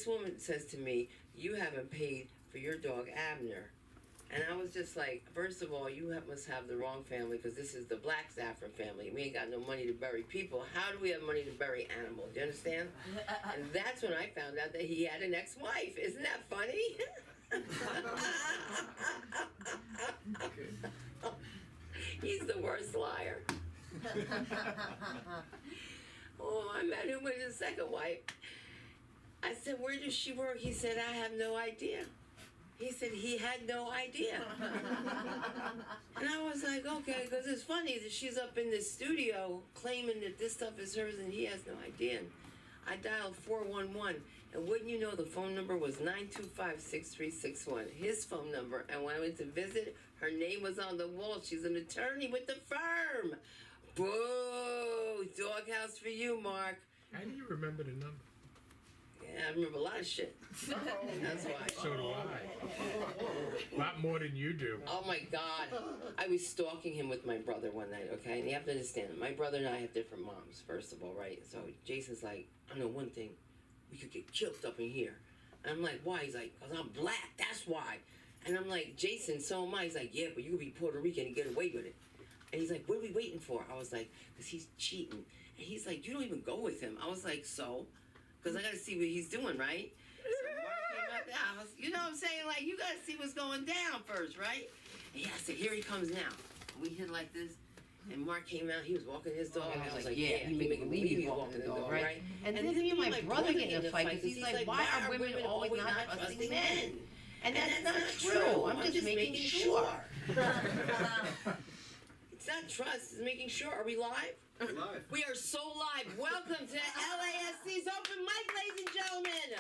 this woman says to me, "You haven't paid for your dog Abner." And I was just like, first of all, must have the wrong family, because this is the Black Zaffron family. We ain't got no money to bury people. How do we have money to bury animals? Do you understand? And that's when I found out that he had an ex-wife. Isn't that funny? He's the worst liar. Oh, I met him with his second wife. I said, "Where does she work?" He said, "I have no idea." He said he had no idea. And I was like, okay, because it's funny that she's up in the studio claiming that this stuff is hers and he has no idea. And I dialed 411, and wouldn't you know, the phone number was 925-6361, his phone number. And when I went to visit, her name was on the wall. She's an attorney with the firm. Boo! Doghouse for you, Mark. How do you remember the number? Yeah, I remember a lot of shit. That's why. So do I. A lot more than you do. Oh my God. I was stalking him with my brother one night, okay? And you have to understand, my brother and I have different moms, first of all, right? So Jason's like, "I know one thing, we could get killed up in here." And I'm like, "Why?" He's like, "Because I'm black, that's why." And I'm like, "Jason, so am I." He's like, "Yeah, but you could be Puerto Rican and get away with it." And he's like, "What are we waiting for?" I was like, "Because he's cheating." And he's like, "You don't even go with him." I was like, "So?" Because I got to see what he's doing, right? So Mark came out the house. You know what I'm saying? Like, you got to see what's going down first, right? And I said, "Here he comes now." We hit like this. And Mark came out. He was walking his dog. And I was like, "Yeah, he made believe he's walking the dog, right?" And then me and my brother get in a fight because he's like, "Why are women always not trusting men?" And that's not true. I'm just making sure. It's not trust, it's making sure. Are we live? Live. We are so live. Welcome to LASC's Open Mic, ladies and gentlemen.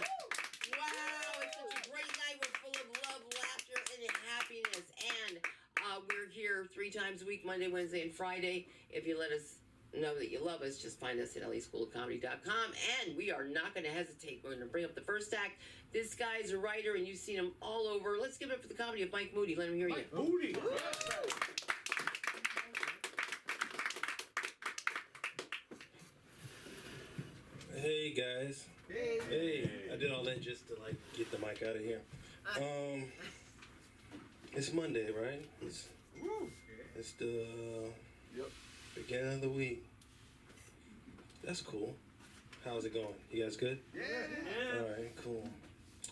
Wow, it's such a great night. We're full of love, laughter, and happiness. And we're here 3 times a week, Monday, Wednesday, and Friday. If you let us know that you love us, just find us at LASchoolofComedy.com. And we are not going to hesitate. We're going to bring up the first act. This guy's a writer, and you've seen him all over. Let's give it up for the comedy of Mike Moody. Let him hear you. Mike Moody. Hey guys. Hey. I did all that just to like get the mic out of here. It's Monday, right? It's the beginning of the week. That's cool. How's it going? You guys good? Yeah. All right, cool.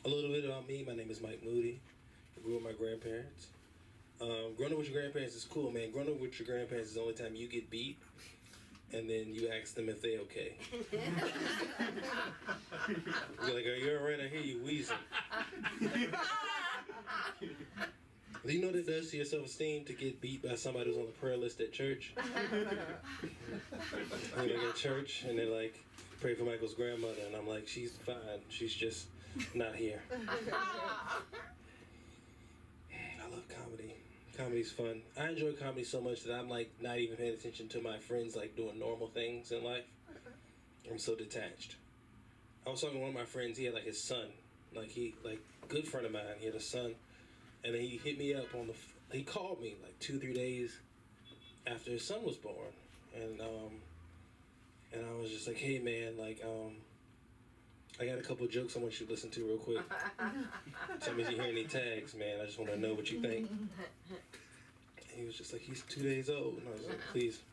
A little bit about me. My name is Mike Moody. I grew up with my grandparents. Growing up with your grandparents is cool, man. Growing up with your grandparents is the only time you get beat. And then you ask them if they okay. You're like, "Are you alright? I hear you wheezing." Do you know what it does to your self-esteem to get beat by somebody who's on the prayer list at church? You're like at church, and they're like, "Pray for Michael's grandmother," and I'm like, "She's fine. She's just not here." I love comedy. Comedy's fun. I enjoy comedy so much that I'm like not even paying attention to my friends like doing normal things in life. I'm so detached. I was talking to one of my friends. He had like his son, good friend of mine. He had a son, and he hit me up on he called me like 2-3 days after his son was born, and I was just like, "Hey man, like I got a couple of jokes I want you to listen to real quick. Tell me if you hear any tags, man. I just want to know what you think." And he was just like, "He's 2 days old." And I was like, "Please,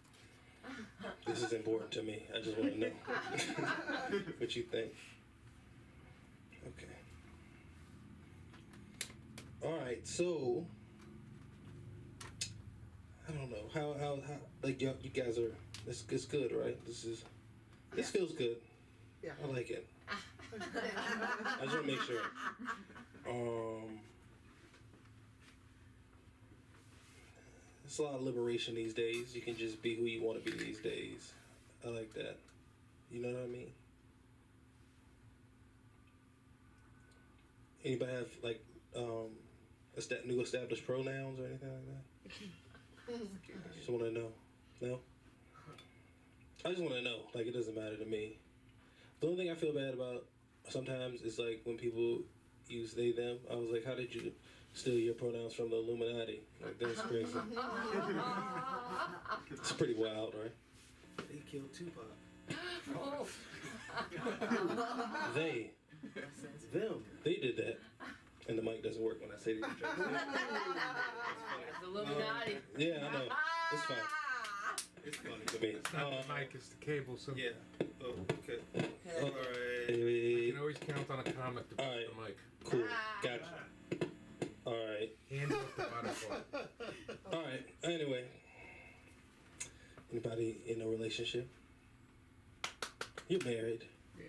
this is important to me. I just want to know what you think." Okay. All right, so I don't know how like you guys are. It's good, right? This feels good. Yeah. I like it. I just want to make sure. It's a lot of liberation these days. You can just be who you want to be these days. I like that. You know what I mean? Anybody have like new established pronouns or anything like that? Just want to know. No? I just want to know. Like, it doesn't matter to me. The only thing I feel bad about sometimes is like when people use they, them. I was like, how did you steal your pronouns from the Illuminati? Like, that's crazy. It's pretty wild, right? They killed Tupac. They. them. They did that. And the mic doesn't work when I say these jokes. That's Illuminati. Yeah, I know. It's fine. It's funny to me. It's not the mic, it's the cable. So Yeah. Oh, okay. Okay. All you right. can always count on a comic to push Alright. the mic. Cool. Gotcha. All right. Hand off the butterfly. All right. Anyway. Anybody in a relationship? You're married. Yeah.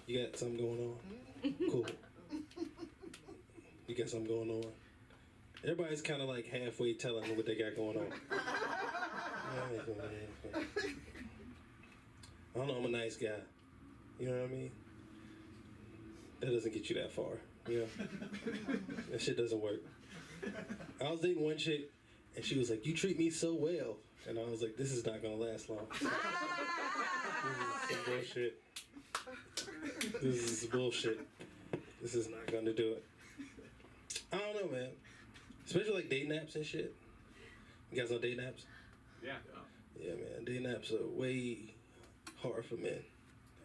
You got something going on? Cool. You got something going on? Everybody's kind of like halfway telling me what they got going on. I don't know, I'm a nice guy. You know what I mean? That doesn't get you that far. You know? That shit doesn't work. I was dating one chick, and she was like, "You treat me so well." And I was like, "This is not gonna last long. This is some bullshit. This is bullshit. This is not gonna do it." I don't know, man. Especially like dating apps and shit. You guys know dating apps? Yeah. Yeah, man. Dating apps are way hard for men.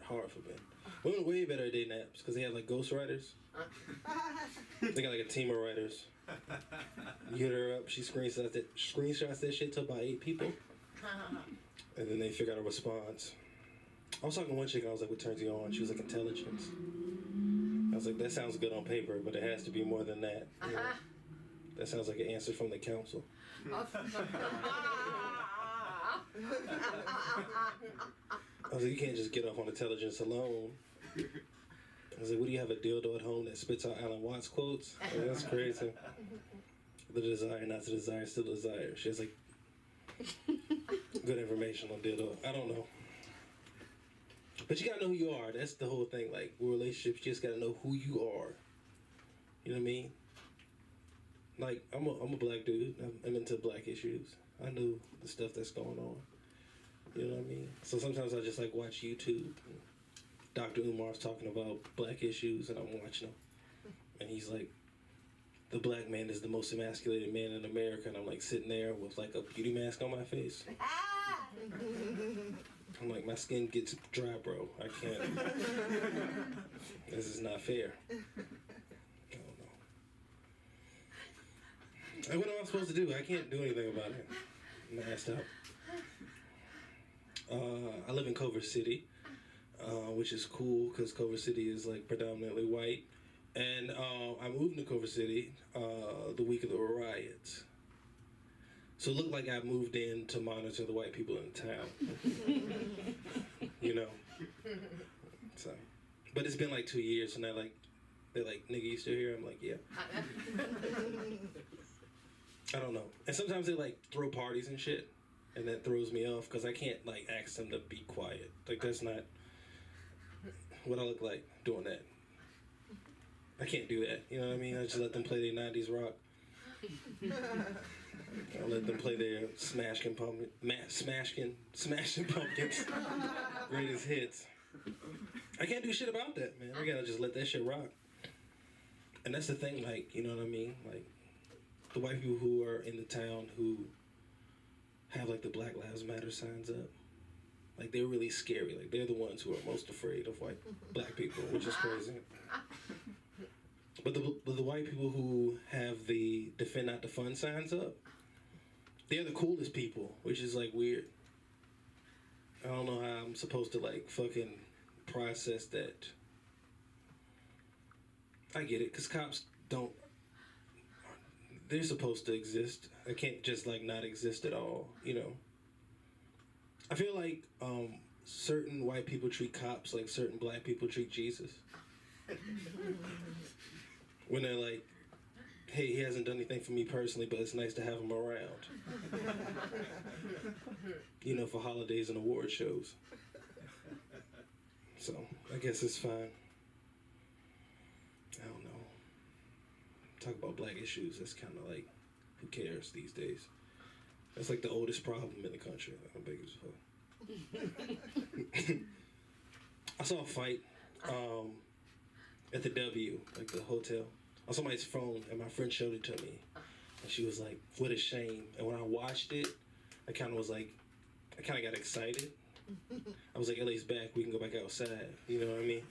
Hard for men. Women are way better at dating apps because they have like ghostwriters. They got like a team of writers. You hit her up, she screenshots that shit to about 8 people, and then they figure out a response. I was talking to one chick, I was like, "What turns you on?" She was like, "Intelligence." I was like, "That sounds good on paper, but it has to be more than that." You know? That sounds like an answer from the council. I was like, "You can't just get off on intelligence alone." I was like, "What do you have, a dildo at home that spits out Alan Watts quotes?" Like, that's crazy. The desire, not the desire, still desire. She has like good information on dildo. I don't know. But you gotta know who you are. That's the whole thing. Like, with relationships, you just gotta know who you are. You know what I mean? Like, I'm a black dude. I'm into black issues. I know the stuff that's going on. You know what I mean? So sometimes I just like watch YouTube. Dr. Umar's talking about black issues, and I'm watching him. And he's like, "The black man is the most emasculated man in America." And I'm like sitting there with like a beauty mask on my face. I'm like, my skin gets dry, bro. I can't. This is not fair. I don't know. Like, what am I supposed to do? I can't do anything about it. I'm assed out. I live in Culver City, which is cool because Culver City is like predominantly white. And I moved to Culver City the week of the riots. So it looked like I moved in to monitor the white people in town. You know? So, but it's been like 2 years, and they're like, "Nigga, you still here?" I'm like, "Yeah." I don't know. And sometimes they like throw parties and shit, and that throws me off because I can't like ask them to be quiet. Like, that's not what I look like doing that. I can't do that. You know what I mean? I just let them play their 90s rock. I let them play their Smashing Pumpkins, greatest hits. I can't do shit about that, man. I gotta just let that shit rock. And that's the thing, like, you know what I mean? Like, the white people who are in the town who have, like, the Black Lives Matter signs up, like, they're really scary. Like, they're the ones who are most afraid of black people, which is crazy. But the white people who have the Defend Not the Fun signs up, they're the coolest people, which is like weird. I don't know how I'm supposed to like fucking process that. I get it, because cops don't, they're supposed to exist. They can't just like not exist at all, you know. I feel like certain white people treat cops like certain black people treat Jesus. When they're like, "Hey, he hasn't done anything for me personally, but it's nice to have him around." You know, for holidays and award shows. So, I guess it's fine. I don't know. Talk about black issues, that's kind of like, who cares these days? That's like the oldest problem in the country. I'm big as fuck. I saw a fight at the W, like the hotel, on somebody's phone, and my friend showed it to me, and she was like, "What a shame." And when I watched it, I kind of got excited, I was like, LA's back, we can go back outside. You know what I mean?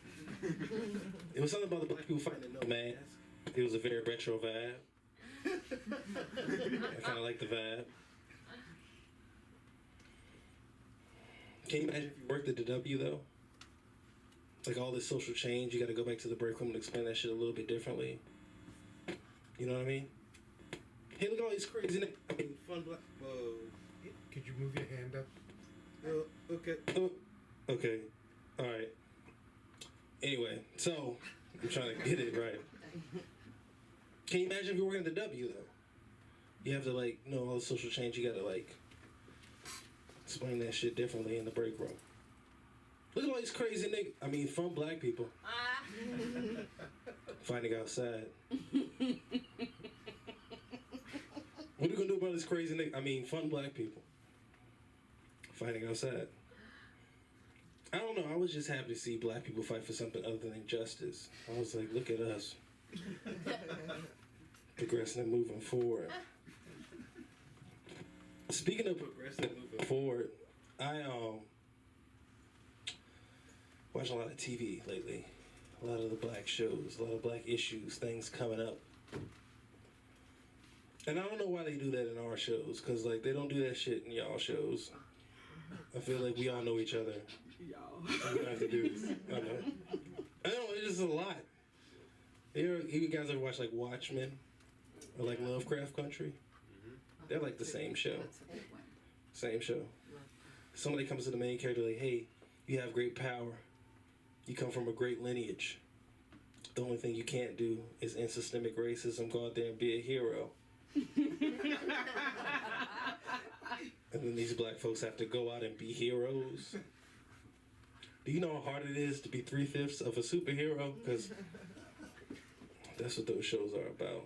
It was something about the black people fighting no mask. It was a very retro vibe. I kind of like the vibe. Can you imagine if you worked at the W though? Like all this social change, you got to go back to the break room and explain that shit a little bit differently. You know what I mean? Hey, look at all these crazy fun black. Whoa. Could you move your hand up? Okay. Oh, okay. All right. Anyway, so I'm trying to get it right. Can you imagine if you're working at the W though? You have to like know all the social change. You got to like explain that shit differently in the break room. Look at all these crazy niggas. I mean, fun black people fighting outside. What are you gonna do about this crazy nigga? I mean, fun black people fighting outside. I don't know. I was just happy to see black people fight for something other than justice. I was like, look at us, progressing and moving forward. Speaking of progressing and moving forward, I watch a lot of TV lately. A lot of the black shows, a lot of black issues, things coming up. And I don't know why they do that in our shows, because like they don't do that shit in y'all shows. I feel like we all know each other. We don't have to do this. I know, it's just a lot. You guys ever watch like Watchmen or like Lovecraft Country? They're like the same show. Same show. Somebody comes to the main character like, hey, you have great power. You come from a great lineage. The only thing you can't do is end systemic racism. Go out there and be a hero. And then these black folks have to go out and be heroes. Do you know how hard it is to be 3/5 of a superhero? Because that's what those shows are about.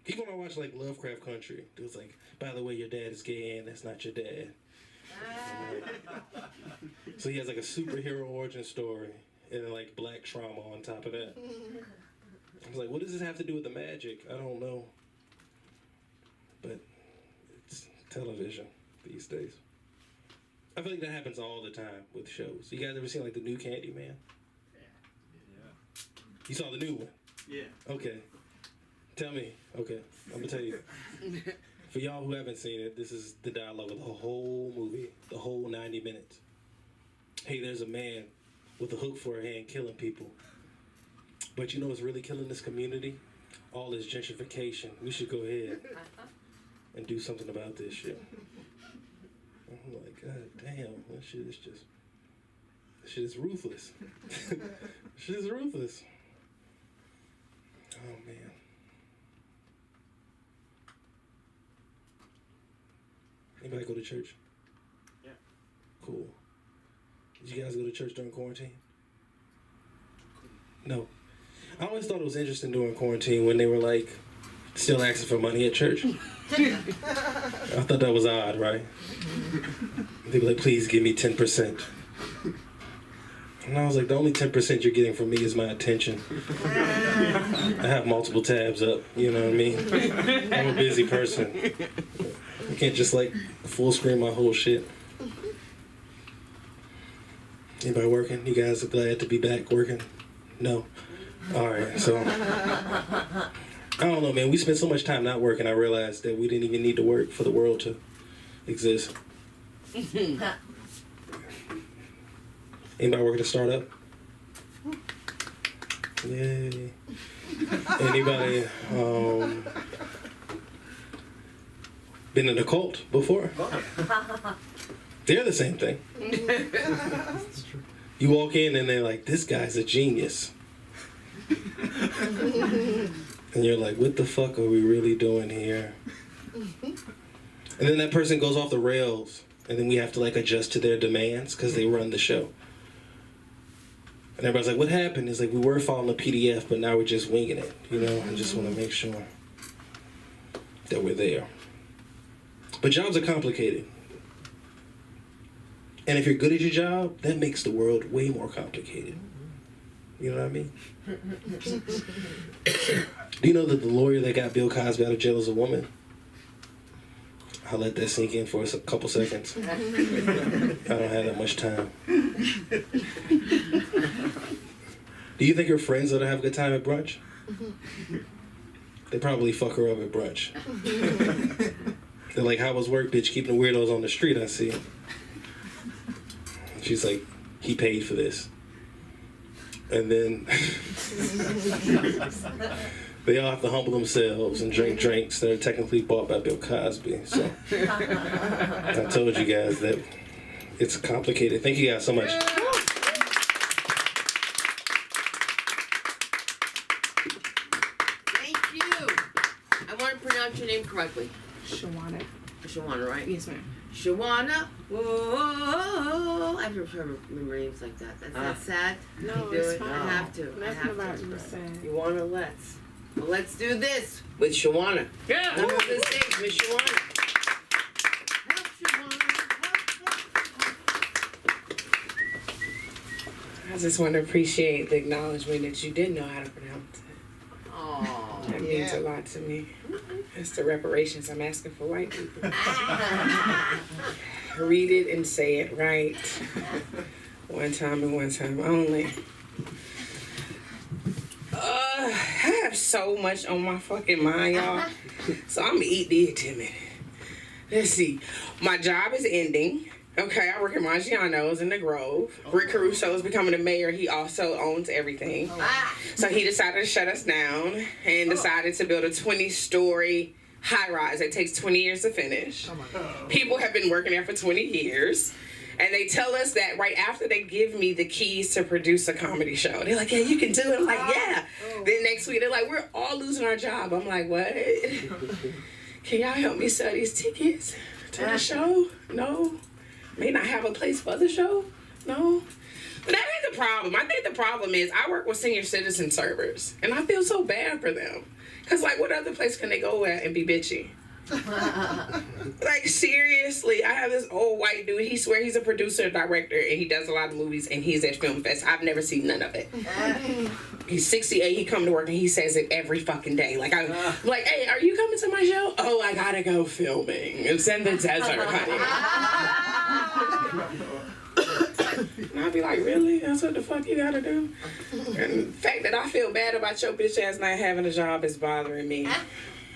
Even when I watch like Lovecraft Country, it was like, by the way, your dad is gay and that's not your dad. So he has like a superhero origin story and then like black trauma on top of that. I was like, what does this have to do with the magic? I don't know. But it's television these days. I feel like that happens all the time with shows. You guys ever seen like the new Candyman? Yeah. You saw the new one? Yeah. Okay. Tell me. Okay. I'm gonna tell you. For y'all who haven't seen it, this is the dialogue of the whole movie, the whole 90 minutes. Hey, there's a man with a hook for a hand killing people. But you know what's really killing this community? All this gentrification. We should go ahead and do something about this shit. I'm like, God damn, that shit is ruthless. Shit is ruthless. Oh man. Anybody go to church? Yeah. Cool. Did you guys go to church during quarantine? No. I always thought it was interesting during quarantine when they were like still asking for money at church. I thought that was odd, right? They'd be like, please give me 10%. And I was like, the only 10% you're getting from me is my attention. I have multiple tabs up, you know what I mean? I'm a busy person. I can't just like full screen my whole shit. Anybody working? You guys are glad to be back working? No? Alright, so I don't know, man. We spent so much time not working, I realized that we didn't even need to work for the world to exist. Anybody working at a startup? Yay. Anybody been in a cult before? They're the same thing. You walk in and they're like, this guy's a genius. And you're like, what the fuck are we really doing here? And then that person goes off the rails, and then we have to like adjust to their demands because they run the show. And everybody's like, what happened? It's like, we were following a PDF, but now we're just winging it. You know, I just want to make sure that we're there. But jobs are complicated. And if you're good at your job, that makes the world way more complicated. You know what I mean? Do you know that the lawyer that got Bill Cosby out of jail is a woman? I'll let that sink in for a couple seconds. I don't have that much time. Do you think her friends ought to have a good time at brunch? They probably fuck her up at brunch. They're like, how was work, bitch? Keeping the weirdos on the street, I see. She's like, he paid for this. And then they all have to humble themselves and drink drinks that are technically bought by Bill Cosby. So I told you guys that it's complicated. Thank you guys so much. Thank you. I want to pronounce your name correctly. Shawana. Shawana, right? Yes, ma'am. Shawana. Whoa. I have to remember names like that. That's not sad. No, Do it's it. fine. I have to. Nothing about you sad. You want to let's. Well, let's do this with Shawana. Yeah. Come on the stage with Shawana. I just want to appreciate the acknowledgement that you did know how to pronounce it. Oh. That means a lot to me. It's the reparations I'm asking for white people. Read it and say it right. One time and one time only. I have so much on my fucking mind, y'all. So I'm gonna eat this to me. Let's see. My job is ending. Okay, I work at Maggiano's in the Grove. Rick Caruso is becoming the mayor. He also owns everything. So he decided to shut us down and decided to build a 20-story high-rise. It takes 20 years to finish. People have been working there for 20 years. And they tell us that right after they give me the keys to produce a comedy show. They're like, yeah, you can do it. I'm like, yeah. Then next week, they're like, we're all losing our job. I'm like, what? Can y'all help me sell these tickets to the show? No. May not have a place for the show? No. But that ain't the problem. I think the problem is I work with senior citizen servers. And I feel so bad for them. Because, like, what other place can they go at and be bitchy? Like, seriously, I have this old white dude. He swear he's a producer, director, and he does a lot of movies, and he's at Film Fest. I've never seen none of it. He's 68. He come to work, and he says it every fucking day. Like, I'm like, hey, are you coming to my show? Oh, I gotta go filming. It's in the desert, honey. And I'll be like, really? That's what the fuck you gotta do? And the fact that I feel bad about your bitch ass not having a job is bothering me.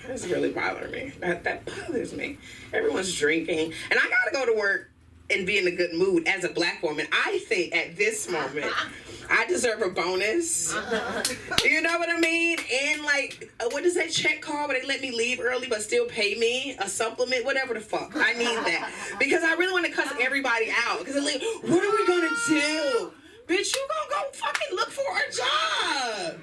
It's really bothering me. That bothers me. Everyone's drinking. And I gotta go to work and be in a good mood as a black woman. I think at this moment, I deserve a bonus. You know what I mean? And like, what is that check called where they let me leave early but still pay me? A supplement? Whatever the fuck. I need that. Because I really want to cuss everybody out. Because they're like, what are we gonna do? Bitch, you gonna go fucking look for a job.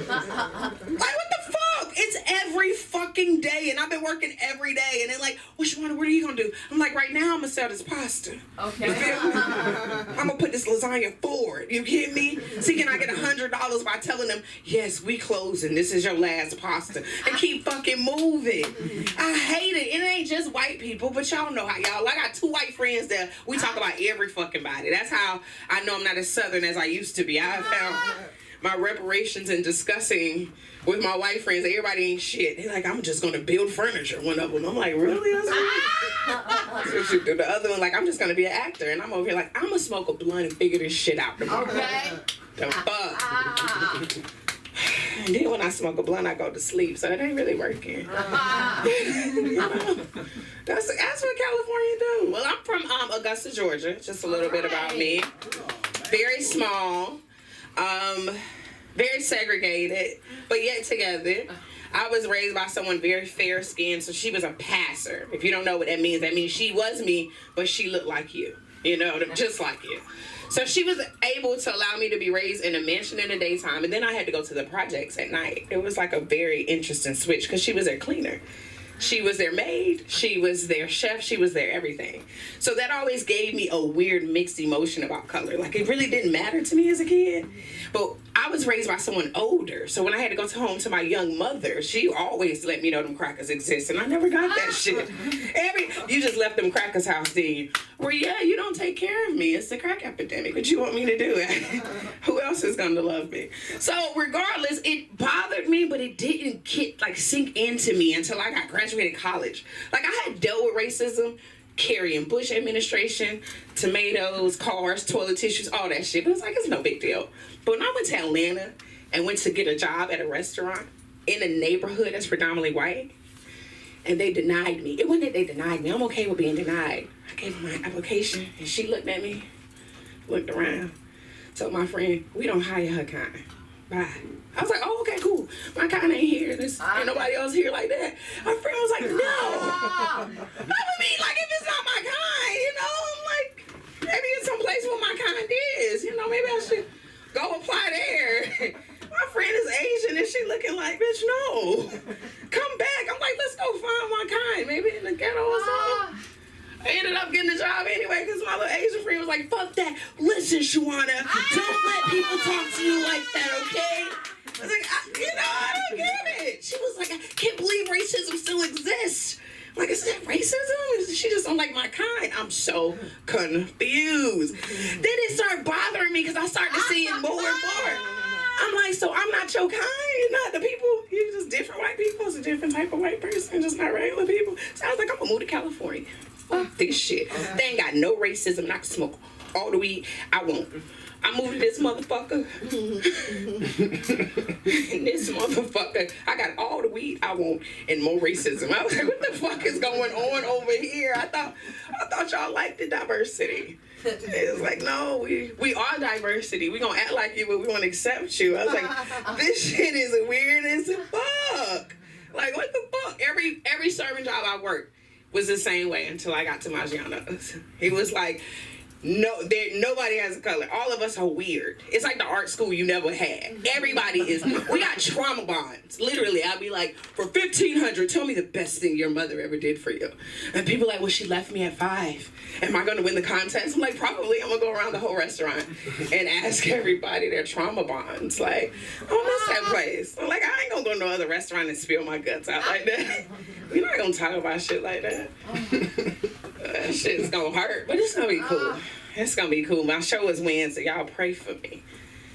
Like, what the fuck? It's every fucking day, and I've been working every day. And they're like, what are you gonna do? I'm like, right now, I'm gonna sell this pasta. Okay. You feel me? I'm gonna put this lasagna forward. You get me? See, can I get $100 by telling them, yes, we closing. This is your last pasta. And keep fucking moving. I hate it. It ain't just white people, but y'all know how y'all. I got 2 white friends that we talk about every fucking body. That's how I know I'm not as Southern as I used to be. I have found my reparations in discussing with my white friends. Everybody ain't shit. They're like, I'm just gonna build furniture. One of them, I'm like, really? That's what you do. The other one, like, I'm just gonna be an actor, and I'm over here like, I'm gonna smoke a blunt and figure this shit out tomorrow. Okay. The fuck. And then when I smoke a blunt, I go to sleep, so it ain't really working. You know? That's what California do. Well, I'm from Augusta, Georgia. Just a little bit about me. Very small, very segregated, but yet together. I was raised by someone very fair-skinned, so she was a passer. If you don't know what that means she was me, but she looked like you. You know, just like you. So she was able to allow me to be raised in a mansion in the daytime, and then I had to go to the projects at night. It was like a very interesting switch because she was their cleaner. She was their maid. She was their chef. She was their everything. So that always gave me a weird mixed emotion about color. Like, it really didn't matter to me as a kid. But I was raised by someone older. So when I had to go home to my young mother, she always let me know them crackers exist. And I never got that shit. You just left them crackers house, didn't you? Well, yeah, you don't take care of me. It's the crack epidemic. What you want me to do? Who else is going to love me? So regardless, it bothered me, but it didn't sink into me until I got graduated graduated college. Like, I had dealt with racism, carrying Bush administration, tomatoes, cars, toilet tissues, all that shit. But it's like, it's no big deal. But when I went to Atlanta and went to get a job at a restaurant in a neighborhood that's predominantly white, and they denied me. It wasn't that they denied me. I'm okay with being denied. I gave her my application, and she looked at me, looked around, told my friend, we don't hire her kind. Bye. I was like, oh, okay, cool. My kind ain't here. Ain't nobody else here like that. My friend was like, no. I mean, like, if it's not my kind, you know, I'm like, maybe it's someplace where my kind is. You know, maybe I should go apply there. My friend is Asian, and she looking like, bitch, no. Come back. I'm like, let's go find my kind. Maybe in the ghetto or something. I ended up getting the job anyway because my little Asian friend was like, fuck that. Listen, Shawana, don't let people talk to you like that, okay? I was like, I don't get it. She was like, I can't believe racism still exists. I'm like, is that racism? She just don't like my kind. I'm so confused. Then it started bothering me because I started to see it more and more. I'm like, so I'm not your kind. You're not the people. You're just different white people. It's a different type of white person, just not regular people. So I was like, I'm gonna move to California. Fuck this shit. They ain't got no racism. And I can smoke all the weed I want. I moved to this motherfucker. And this motherfucker, I got all the weed I want and more racism. I was like, what the fuck is going on over here? I thought y'all liked the diversity. It was like, no, we are diversity. We gonna act like you, but we wanna accept you. I was like, this shit is weird as fuck. Like, what the fuck? Every serving job I worked was the same way until I got to Maggiano's. It was like, nobody has a color. All of us are weird. It's like the art school you never had. Everybody is. We got trauma bonds. Literally, I'll be like, for $1,500, tell me the best thing your mother ever did for you. And people are like, well, she left me at 5. Am I going to win the contest? I'm like, probably. I'm going to go around the whole restaurant and ask everybody their trauma bonds. Like, I miss that place. I'm like, I ain't going to go to no other restaurant and spill my guts out like that. We're not going to talk about shit like that. That shit's going to hurt, but it's going to be cool. It's going to be cool. My show is Wednesday. Y'all pray for me.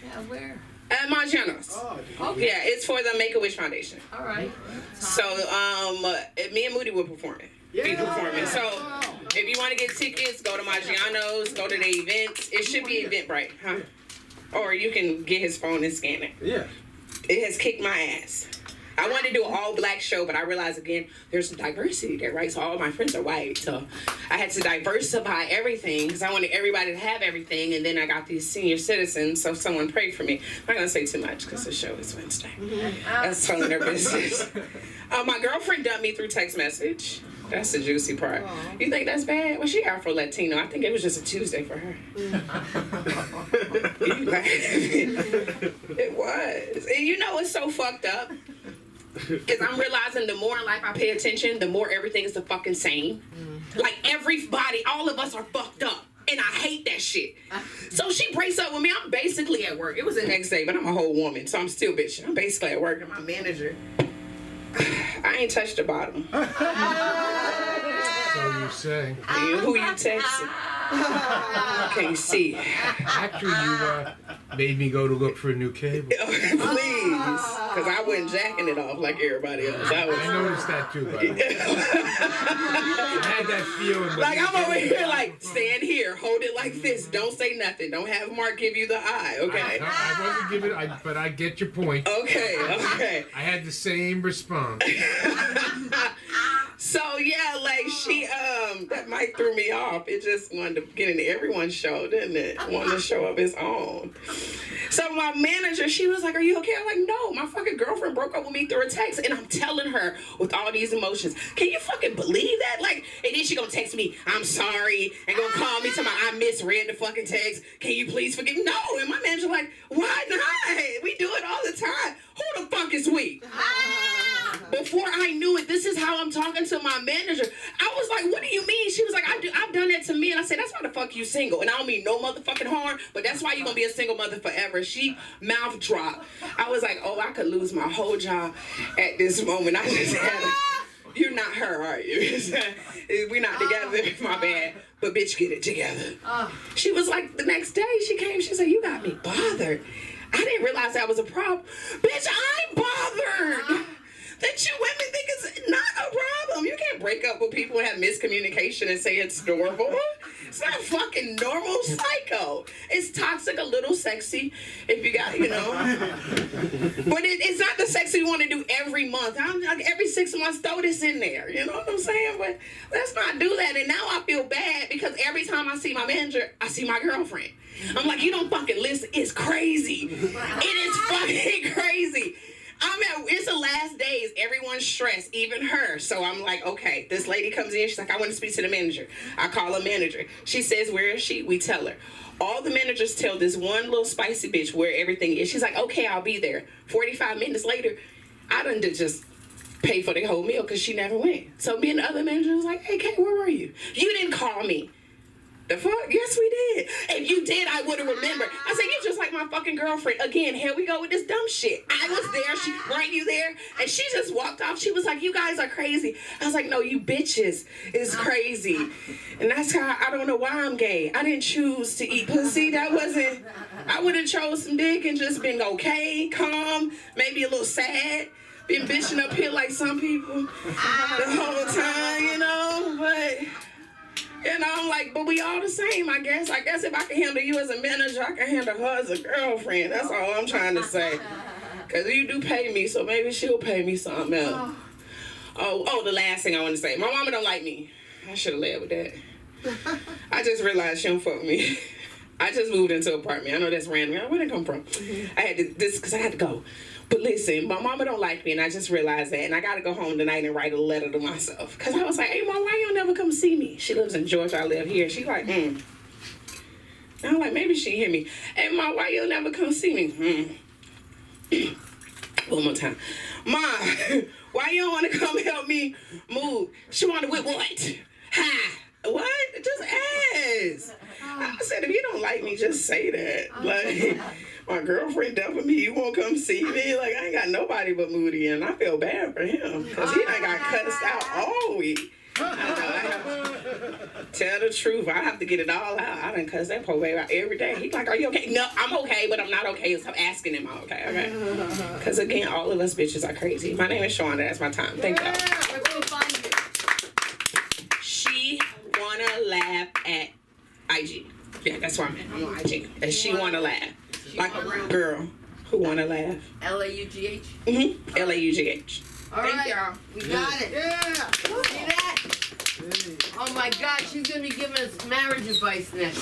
Yeah, where? At Maggiano's. Oh, Okay. Yeah, it's for the Make-A-Wish Foundation. All right. So, me and Moody will perform it. Be performing. So, if you want to get tickets, go to Maggiano's, go to the events. It should be Eventbrite, huh? Or you can get his phone and scan it. yeah. It has kicked my ass. I wanted to do an all-black show, but I realized, again, there's some diversity there, right? So all my friends are white, so I had to diversify everything because I wanted everybody to have everything, and then I got these senior citizens, so someone prayed for me. I'm not going to say too much because the show is Wednesday. That's telling their business. My girlfriend dumped me through text message. That's the juicy part. You think that's bad? Well, she Afro-Latino. I think it was just a Tuesday for her. It was. And you know what's so fucked up? Because I'm realizing the more in life I pay attention, the more everything is the fucking same. Like, everybody, all of us are fucked up. And I hate that shit. So she breaks up with me. I'm basically at work. It was the next day, but I'm a whole woman, so I'm still bitching. I'm basically at work, and my manager, I ain't touched the bottom. So you say. Who you texting? Can you see? Actually, you made me go to look for a new cable. Please. Because I wasn't jacking it off like everybody else. I noticed that too, buddy. I had that feeling. Like, I'm over here like, stand here, hold it like this, don't say nothing, don't have Mark give you the eye, okay? I wasn't giving it, but I get your point. Okay. I had the same response. So yeah, like she that mic threw me off. It just wanted to get into everyone's show, didn't it? Wanted to show up its own. So my manager, she was like, "Are you okay?" I'm like, "No, my fucking girlfriend broke up with me through a text," and I'm telling her with all these emotions. Can you fucking believe that? Like, and then she gonna text me, "I'm sorry," and gonna call me, telling me I misread the fucking text. Can you please forgive me? No, and my manager like, "Why not? We do it all the time. Who the fuck is we?" Before I knew it, this is how I'm talking to my manager. I was like, "What do you mean?" She was like, I've done that to me. And I said, "That's why the fuck you single." And I don't mean no motherfucking harm, but that's why you're going to be a single mother forever. She mouth dropped. I was like, oh, I could lose my whole job at this moment. I just had you're not her, are you? We're not together. My bad. But bitch, get it together. She was like, the next day she came, she said, "You got me bothered." I didn't realize that was a problem. Bitch, I'm bothered. That you women think it's not a them. You can't break up with people and have miscommunication and say it's normal. It's not fucking normal, psycho. It's toxic, a little sexy, if you got, you know. But it's not the sex we want to do every month. I'm like, every 6 months, throw this in there. You know what I'm saying? But let's not do that. And now I feel bad because every time I see my manager, I see my girlfriend. I'm like, you don't fucking listen. It's crazy. It is fucking crazy. It's the last days. Everyone's stressed, even her. So I'm like, okay, this lady comes in. She's like, I want to speak to the manager. I call a manager. She says, where is she? We tell her. All the managers tell this one little spicy bitch where everything is. She's like, okay, I'll be there. 45 minutes later, I done to just pay for the whole meal because she never went. So me and the other manager was like, hey, Kate, where were you? You didn't call me. The fuck? Yes, we did. If you did, I would have remembered. I said, you're just like my fucking girlfriend. Again, here we go with this dumb shit. I was there. She, weren't you there? And she just walked off. She was like, you guys are crazy. I was like, no, you bitches is crazy. And that's how, I don't know why I'm gay. I didn't choose to eat pussy. That wasn't, I would have chose some dick and just been okay, calm, maybe a little sad. Been bitching up here like some people the whole time, you know, but... You know, I'm like, but we all the same, I guess. I guess if I can handle you as a manager, I can handle her as a girlfriend. That's all I'm trying to say. Because you do pay me, so maybe she'll pay me something else. Oh, the last thing I want to say. My mama don't like me. I should have led with that. I just realized she don't fuck with me. I just moved into an apartment. I know that's random. Where did it come from? I had to, because I had to go. But listen, my mama don't like me, and I just realized that, and I got to go home tonight and write a letter to myself. Because I was like, hey, Mom, why you don't never come see me? She lives in Georgia. I live here. She's like, And I'm like, maybe she hear me. Hey, Mom, why you don't never come see me? One more time. Mom, why you don't want to come help me move? She want to whip what? Hi. What? Just ask. I said, if you don't like me, just say that. Like... My girlfriend done for me. You won't come see me? Like, I ain't got nobody but Moody, and I feel bad for him. Because he done got cussed out all week. I have to tell the truth. I have to get it all out. I done cuss that poor baby out every day. He's like, are you okay? No, I'm okay, but I'm not okay. So I'm asking him, I'm okay, okay? Because, again, all of us bitches are crazy. My name is Shonda. That's my time. Thank y'all. Where can we find you? She wanna laugh at IG. Yeah, that's where I'm at. I'm on IG. And she wanna laugh. Like a girl who wanna laugh. L-A-U-G-H? Mm-hmm. L-A-U-G-H. All Thank right, y'all. we got it. Yeah. See that? Oh my God, she's gonna be giving us marriage advice next.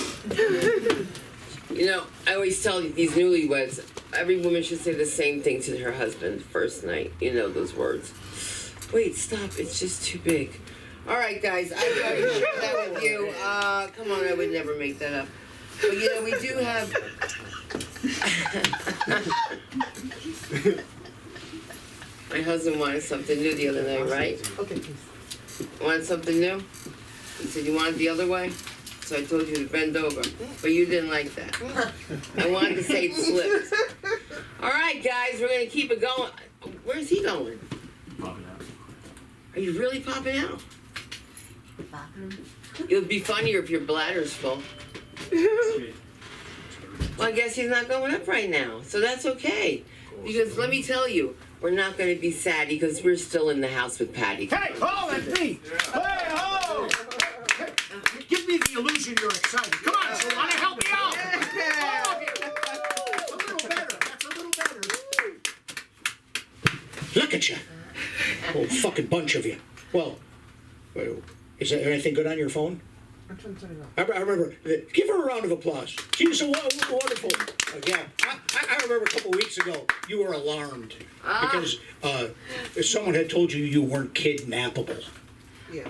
You know, I always tell these newlyweds, every woman should say the same thing to her husband first night. You know those words. Wait, stop. It's just too big. All right, guys. I already shared that with you. Come on, I would never make that up. But, you know, we do have... My husband wanted something new the other night, right? Okay, please. Wanted something new? He said, you want it the other way? So I told you to bend over. But you didn't like that. I wanted to say it slipped. All right, guys, we're going to keep it going. Where's he going? Popping out. Are you really popping out? It would be funnier if your bladder's full. Well, I guess he's not going up right now, so that's okay. Because let me tell you, we're not going to be sad because we're still in the house with Patty. Hey, ho, that's me. Hey, ho. Hey, give me the illusion you're excited. Come on, Solana, help me out. That's a little better. That's a little better. Look at you. Whole fucking bunch of you. Well, is there anything good on your phone? I remember, give her a round of applause. She was so wonderful. Yeah, I remember a couple of weeks ago, you were alarmed because someone had told you weren't kidnappable. Yes.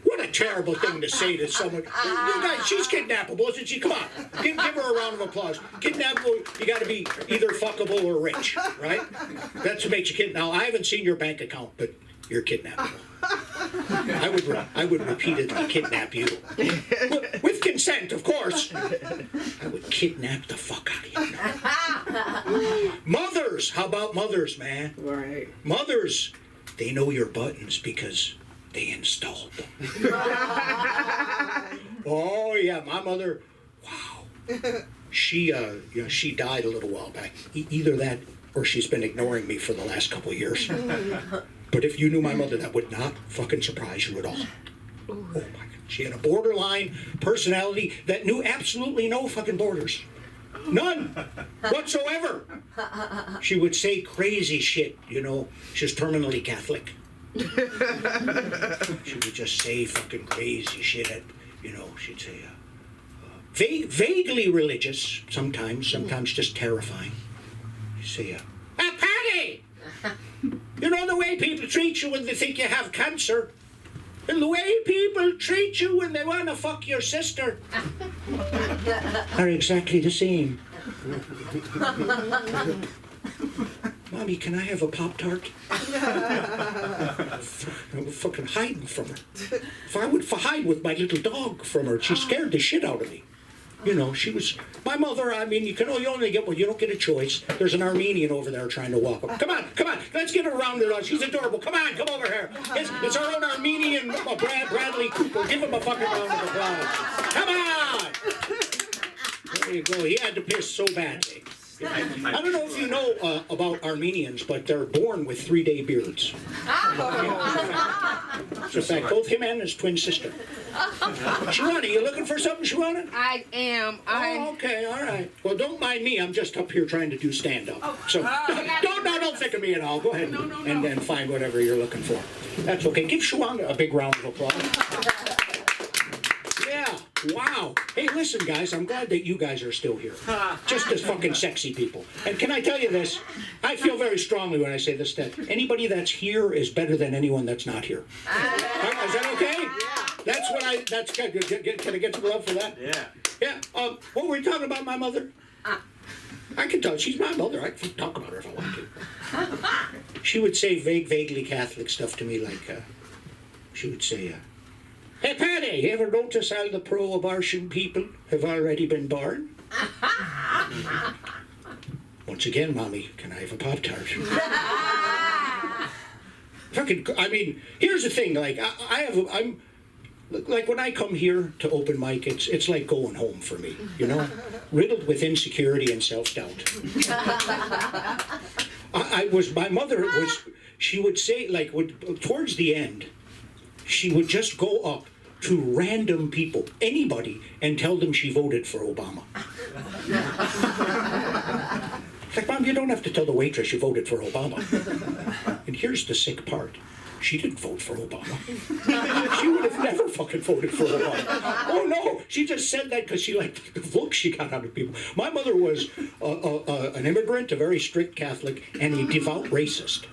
What a terrible thing to say to someone. You guys, she's kidnappable, isn't she? Come on, give her a round of applause. Kidnappable, you got to be either fuckable or rich, right? That's what makes you kid. Now, I haven't seen your bank account, but you're kidnappable. I would repeatedly kidnap you. With consent, of course. I would kidnap the fuck out of you. Mothers! How about mothers, man? Right. Mothers, they know your buttons because they installed them. Oh, yeah, my mother, wow. She died a little while back. Either that or she's been ignoring me for the last couple of years. But if you knew my mother, that would not fucking surprise you at all. Oh my God. She had a borderline personality that knew absolutely no fucking borders. None whatsoever. She would say crazy shit, you know. She's terminally Catholic. She would just say fucking crazy shit at, you know, she'd say, vaguely religious sometimes just terrifying. She'd say, Patty! You know the way people treat you when they think you have cancer? And the way people treat you when they want to fuck your sister are exactly the same. Mommy, can I have a Pop-Tart? I'm fucking hiding from her. If I would hide with my little dog from her, she scared the shit out of me. You know, she was my mother. I mean, you only get one. You don't get a choice. There's an Armenian over there trying to walk up. Come on. Let's get her around it. She's adorable. Come over here. It's our own Armenian Bradley Cooper. Give him a fucking round of applause. Come on. There you go. He had to piss so badly. I don't know if you know about Armenians, but they're born with 3-day beards. It's a fact. Both him and his twin sister. Sharona, you looking for something, Sharona? I am. Oh, okay, all right. Well, don't mind me. I'm just up here trying to do stand-up. So don't think of me at all. Go ahead and find whatever you're looking for. That's okay. Give Sharona a big round of applause. Yeah. Wow. Hey, listen, guys. I'm glad that you guys are still here. Just as fucking sexy people. And can I tell you this? I feel very strongly when I say this, that anybody that's here is better than anyone that's not here. Is that okay? That's good. Can I get some love for that? Yeah. Yeah. What were we talking about, my mother? I can tell. She's my mother. I can talk about her if I want to. She would say vaguely Catholic stuff to me, like, she would say, hey, Patty, you ever notice all the pro-abortion people have already been born? Once again, Mommy, can I have a Pop-Tart? I mean, here's the thing. Like, I'm like when I come here to open mic, it's like going home for me. You know, riddled with insecurity and self-doubt. My mother was. She would say, like, towards the end, she would just go up to random people, anybody, and tell them she voted for Obama. It's like, Mom, you don't have to tell the waitress you voted for Obama. And here's the sick part. She didn't vote for Obama. She would have never fucking voted for Obama. Oh, no. She just said that because she liked the look she got out of people. My mother was an immigrant, a very strict Catholic, and a devout racist.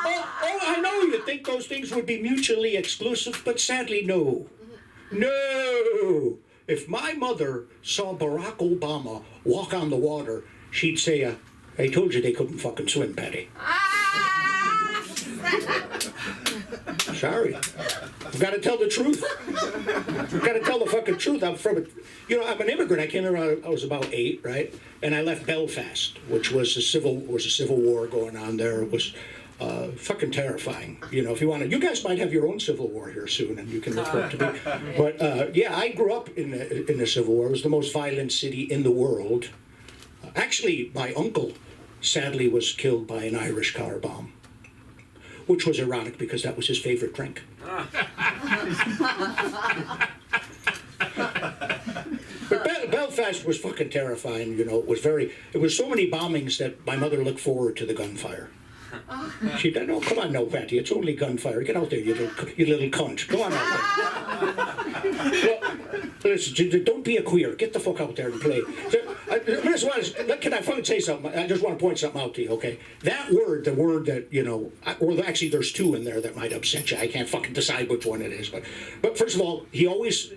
Oh, I know you think those things would be mutually exclusive, but sadly, no. No. If my mother saw Barack Obama walk on the water, she'd say, I told you they couldn't fucking swim, Patty. Sorry. I've got to tell the truth. I've got to tell the fucking truth. I'm an immigrant. I came here when I was about 8, right? And I left Belfast, which was a civil war going on there. It was fucking terrifying. You know, if you want to, you guys might have your own civil war here soon, and you can report to me. But yeah, I grew up in the Civil War. It was the most violent city in the world. Actually, my uncle, sadly, was killed by an Irish car bomb, which was ironic because that was his favorite drink. But Belfast was fucking terrifying. You know, it was so many bombings that my mother looked forward to the gunfire. She said, "No, come on, no, Patty. It's only gunfire. Get out there, you little cunt. Go on out there. Well, listen, don't be a queer. Get the fuck out there and play." Can I fucking say something? I just want to point something out to you, okay? That word, the word that, you know, or actually there's 2 in there that might upset you. I can't fucking decide which one it is. But first of all, she always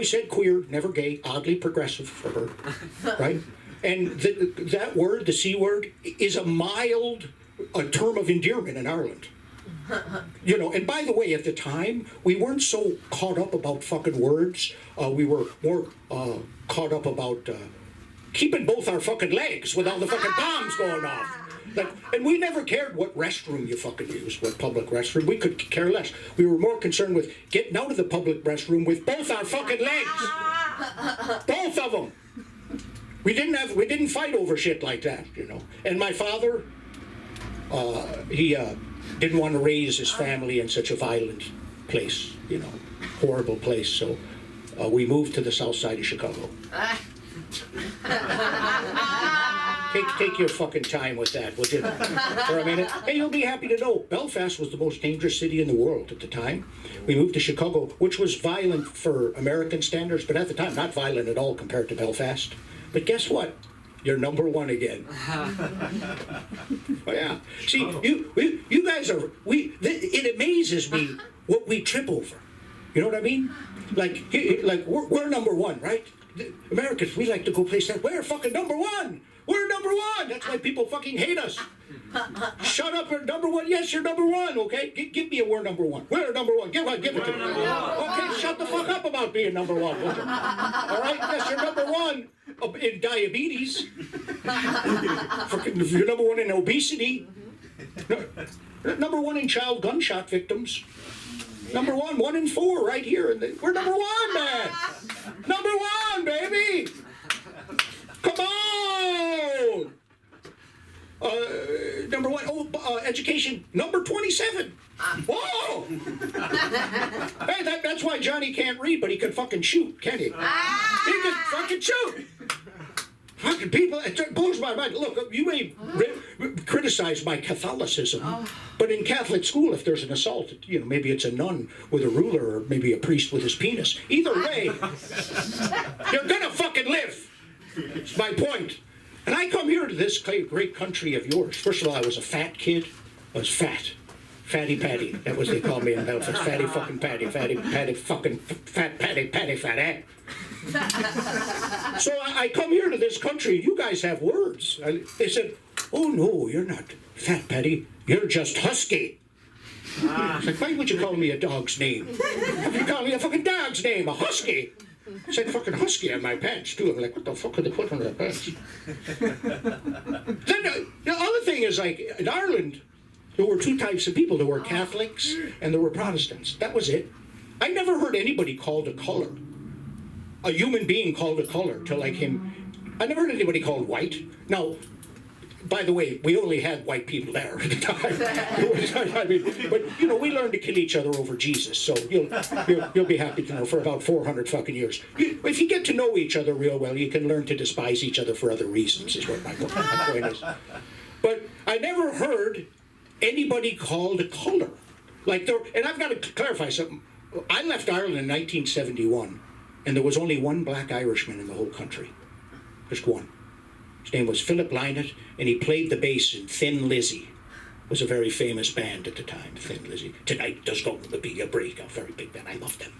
said queer, never gay, oddly progressive for her, right? And that word, the C word, is a term of endearment in Ireland. You know, and by the way, at the time, we weren't so caught up about fucking words. We were more caught up about keeping both our fucking legs with all the fucking bombs going off. And we never cared what restroom you fucking used, what public restroom. We could care less. We were more concerned with getting out of the public restroom with both our fucking legs. Both of them. We didn't fight over shit like that, you know. And my father, he didn't want to raise his family in such a violent place, horrible place. So we moved to the south side of Chicago. Take your fucking time with that, would you? For a minute. Hey, you'll be happy to know Belfast was the most dangerous city in the world at the time. We moved to Chicago, which was violent for American standards, but at the time not violent at all compared to Belfast. But guess what? You're number one again. Oh yeah. See, you guys are it amazes me what we trip over. You know what I mean? Like we're number one, right? Americans, we like to go places that we're fucking number one. We're number one. That's why people fucking hate us. Shut up, you're number one. Yes, you're number one, okay? Give me a we're number one. We're number one. Give it to me. Okay, shut the fuck up about being number one, would you? All right? Yes, you're number one in diabetes. You're number one in obesity. Number one in child gunshot victims. Number one in 4 right here. We're number one, man. Number one, baby. Come on. Number one, education, number 27. Whoa! Hey, that's why Johnny can't read, but he can fucking shoot, can't he? He can fucking shoot. Fucking people, it blows my mind. Look, you may criticize my Catholicism, but in Catholic school, if there's an assault, maybe it's a nun with a ruler, or maybe a priest with his penis. Either way, you're gonna fucking live. It's my point. And I come here to this great country of yours. First of all, I was a fat kid. I was fat. Fatty Patty. That was they called me in Belfast. Fatty fucking Patty. Fatty Patty fucking fat Patty fat eh? So I come here to this country. You guys have words. They said, oh no, you're not Fat Patty. You're just husky. It's like, why would you call me a dog's name? You call me a fucking dog's name, a husky. I said fucking husky on my pants too. I'm like, what the fuck could they put on their pants? Then the other thing is, like, in Ireland, there were 2 types of people. There were Catholics and there were Protestants. That was it. I never heard anybody called a color. A human being called a color to like him. I never heard anybody called white. Now, by the way, we only had white people there at the time. I mean, but we learned to kill each other over Jesus. So you'll be happy to know for about 400 fucking years. If you get to know each other real well, you can learn to despise each other for other reasons. Is what my point is. But I never heard anybody called a color and I've got to clarify something. I left Ireland in 1971, and there was only one black Irishman in the whole country. Just one. His name was Philip Lynott, and he played the bass in Thin Lizzy. It was a very famous band at the time, Thin Lizzy. Tonight there's going to be a break, a very big band. I loved them.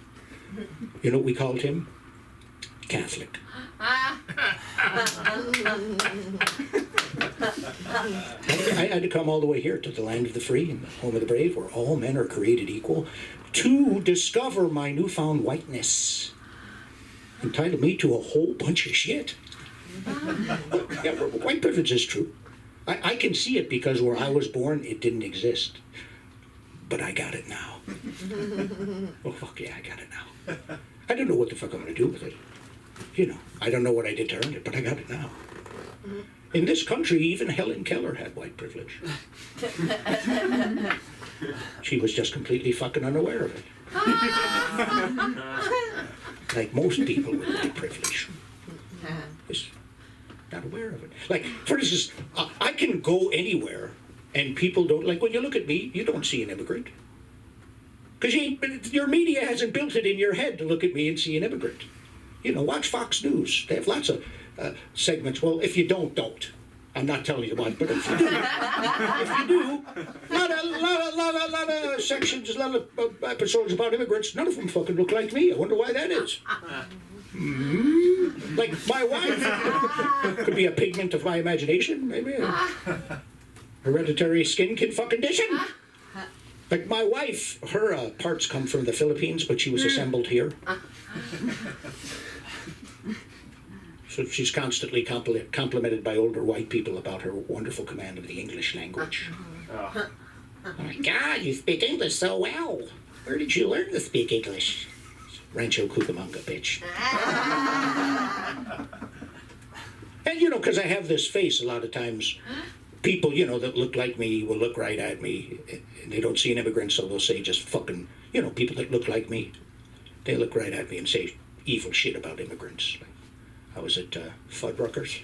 You know what we called him? Catholic. I had to come all the way here to the land of the free and the home of the brave, where all men are created equal, to discover my newfound whiteness. Entitled me to a whole bunch of shit. Yeah, white privilege is true. I can see it because where I was born, it didn't exist. But I got it now. Oh, fuck yeah, I got it now. I don't know what the fuck I'm going to do with it. I don't know what I did to earn it, but I got it now. In this country, even Helen Keller had white privilege. She was just completely fucking unaware of it. Like most people with white privilege. Just not aware of it. Like, for instance, I can go anywhere and people don't, like when you look at me, you don't see an immigrant. Because your media hasn't built it in your head to look at me and see an immigrant. Watch Fox News. They have lots of segments. Well, if you don't. I'm not telling you what, but if you do, lot of sections, a lot of episodes about immigrants, none of them fucking look like me. I wonder why that is. Like my wife. Could be a pigment of my imagination, maybe. Hereditary skin condition. Like my wife, her parts come from the Philippines, but she was assembled here. So she's constantly complimented by older white people about her wonderful command of the English language. Oh my God, you speak English so well. Where did you learn to speak English? Rancho Cucamonga, bitch. And because I have this face a lot of times, people, you know, that look like me will look right at me. And they don't see an immigrant, so they'll say just fucking, you know, people that look like me. They look right at me and say evil shit about immigrants. I was at Fuddruckers.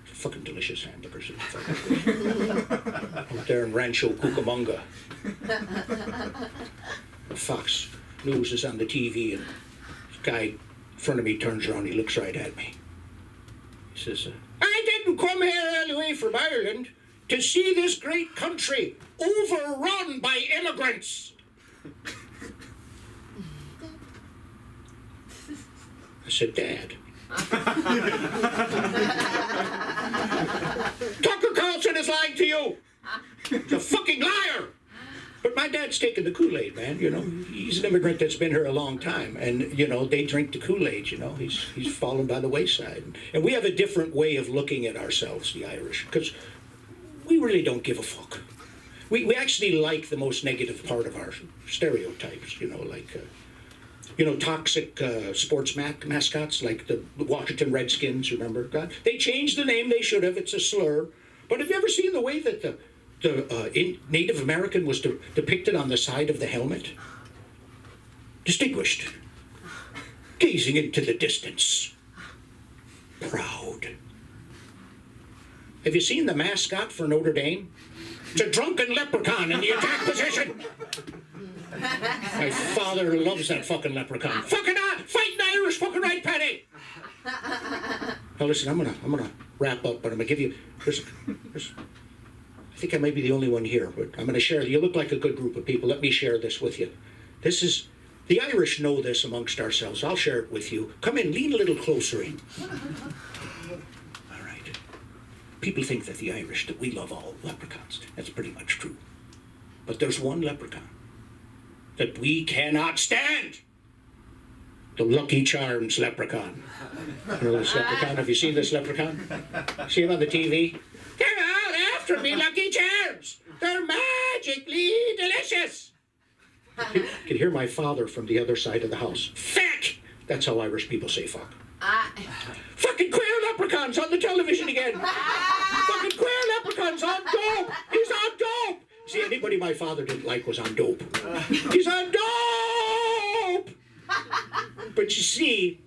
Fucking delicious hamburgers at Fuddruckers. Out there in Rancho Cucamonga. Fox News is on the TV, and this guy in front of me turns around, he looks right at me. He says, I didn't come here all the way from Ireland to see this great country overrun by immigrants. I said, Dad. Tucker Carlson is lying to you. He's a fucking liar. But my dad's taking the Kool-Aid, man, you know. He's an immigrant that's been here a long time. And, you know, they drink the Kool-Aid, you know. He's fallen by the wayside. And we have a different way of looking at ourselves, the Irish, because we really don't give a fuck. We actually like the most negative part of our stereotypes, you know, like, toxic sports mascots, like the Washington Redskins, remember? God, they changed the name, they should have, it's a slur. But have you ever seen the way that the Native American was depicted on the side of the helmet? Distinguished, gazing into the distance, proud. Have you seen the mascot for Notre Dame? It's a drunken leprechaun in the attack position. My father loves that fucking leprechaun. Fucking fighting Irish, fucking right, Paddy. Now listen, I'm gonna wrap up, but I'm gonna give you. I think I may be the only one here, but I'm gonna share. You look like a good group of people. Let me share this with you. This is the Irish know this amongst ourselves. I'll share it with you. Come in, lean a little closer in. All right. People think that the Irish, that we love all leprechauns. That's pretty much true. But there's one leprechaun that we cannot stand. The Lucky Charms leprechaun. You know this leprechaun? Have you seen this leprechaun? See him on the TV? They're out after me, Lucky Charms. They're magically delicious. You can hear my father from the other side of the house. Fuck! That's how Irish people say fuck. Fucking queer leprechauns on the television again. Fucking queer leprechauns on dope. He's on dope. See, anybody my father didn't like was on dope. He's on dope! But you see,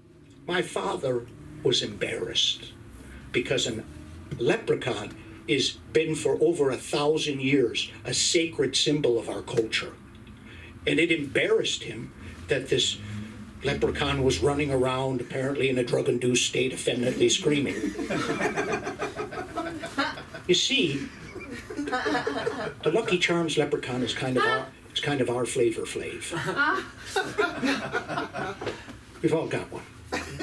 my father was embarrassed because a leprechaun has been for over 1,000 years a sacred symbol of our culture. And it embarrassed him that this leprechaun was running around, apparently in a drug-induced state, effeminately screaming. You see, the Lucky Charms leprechaun is kind of our Flavor Flav. We've all got one.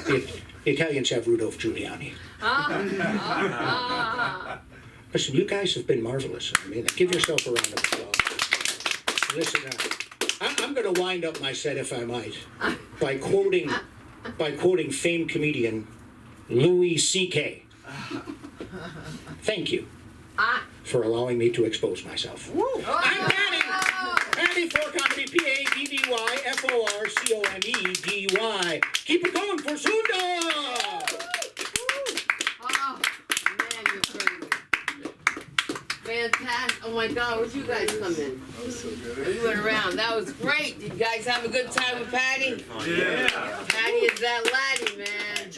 The Italians have Rudolph Giuliani. Listen, you guys have been marvelous. I mean, give yourself a round of applause. Listen, I'm going to wind up my set, if I might, by quoting famed comedian Louis C.K. Thank you for allowing me to expose myself. I'm Paddy for comedy, PADDYFORCOMEDY. Keep it going for Sunda! Oh, man, you're crazy. Fantastic. Oh my God, where'd you guys come in? That was so good. We went around. That was great. Did you guys have a good time with Patty? Yeah. Patty is that laddie, man.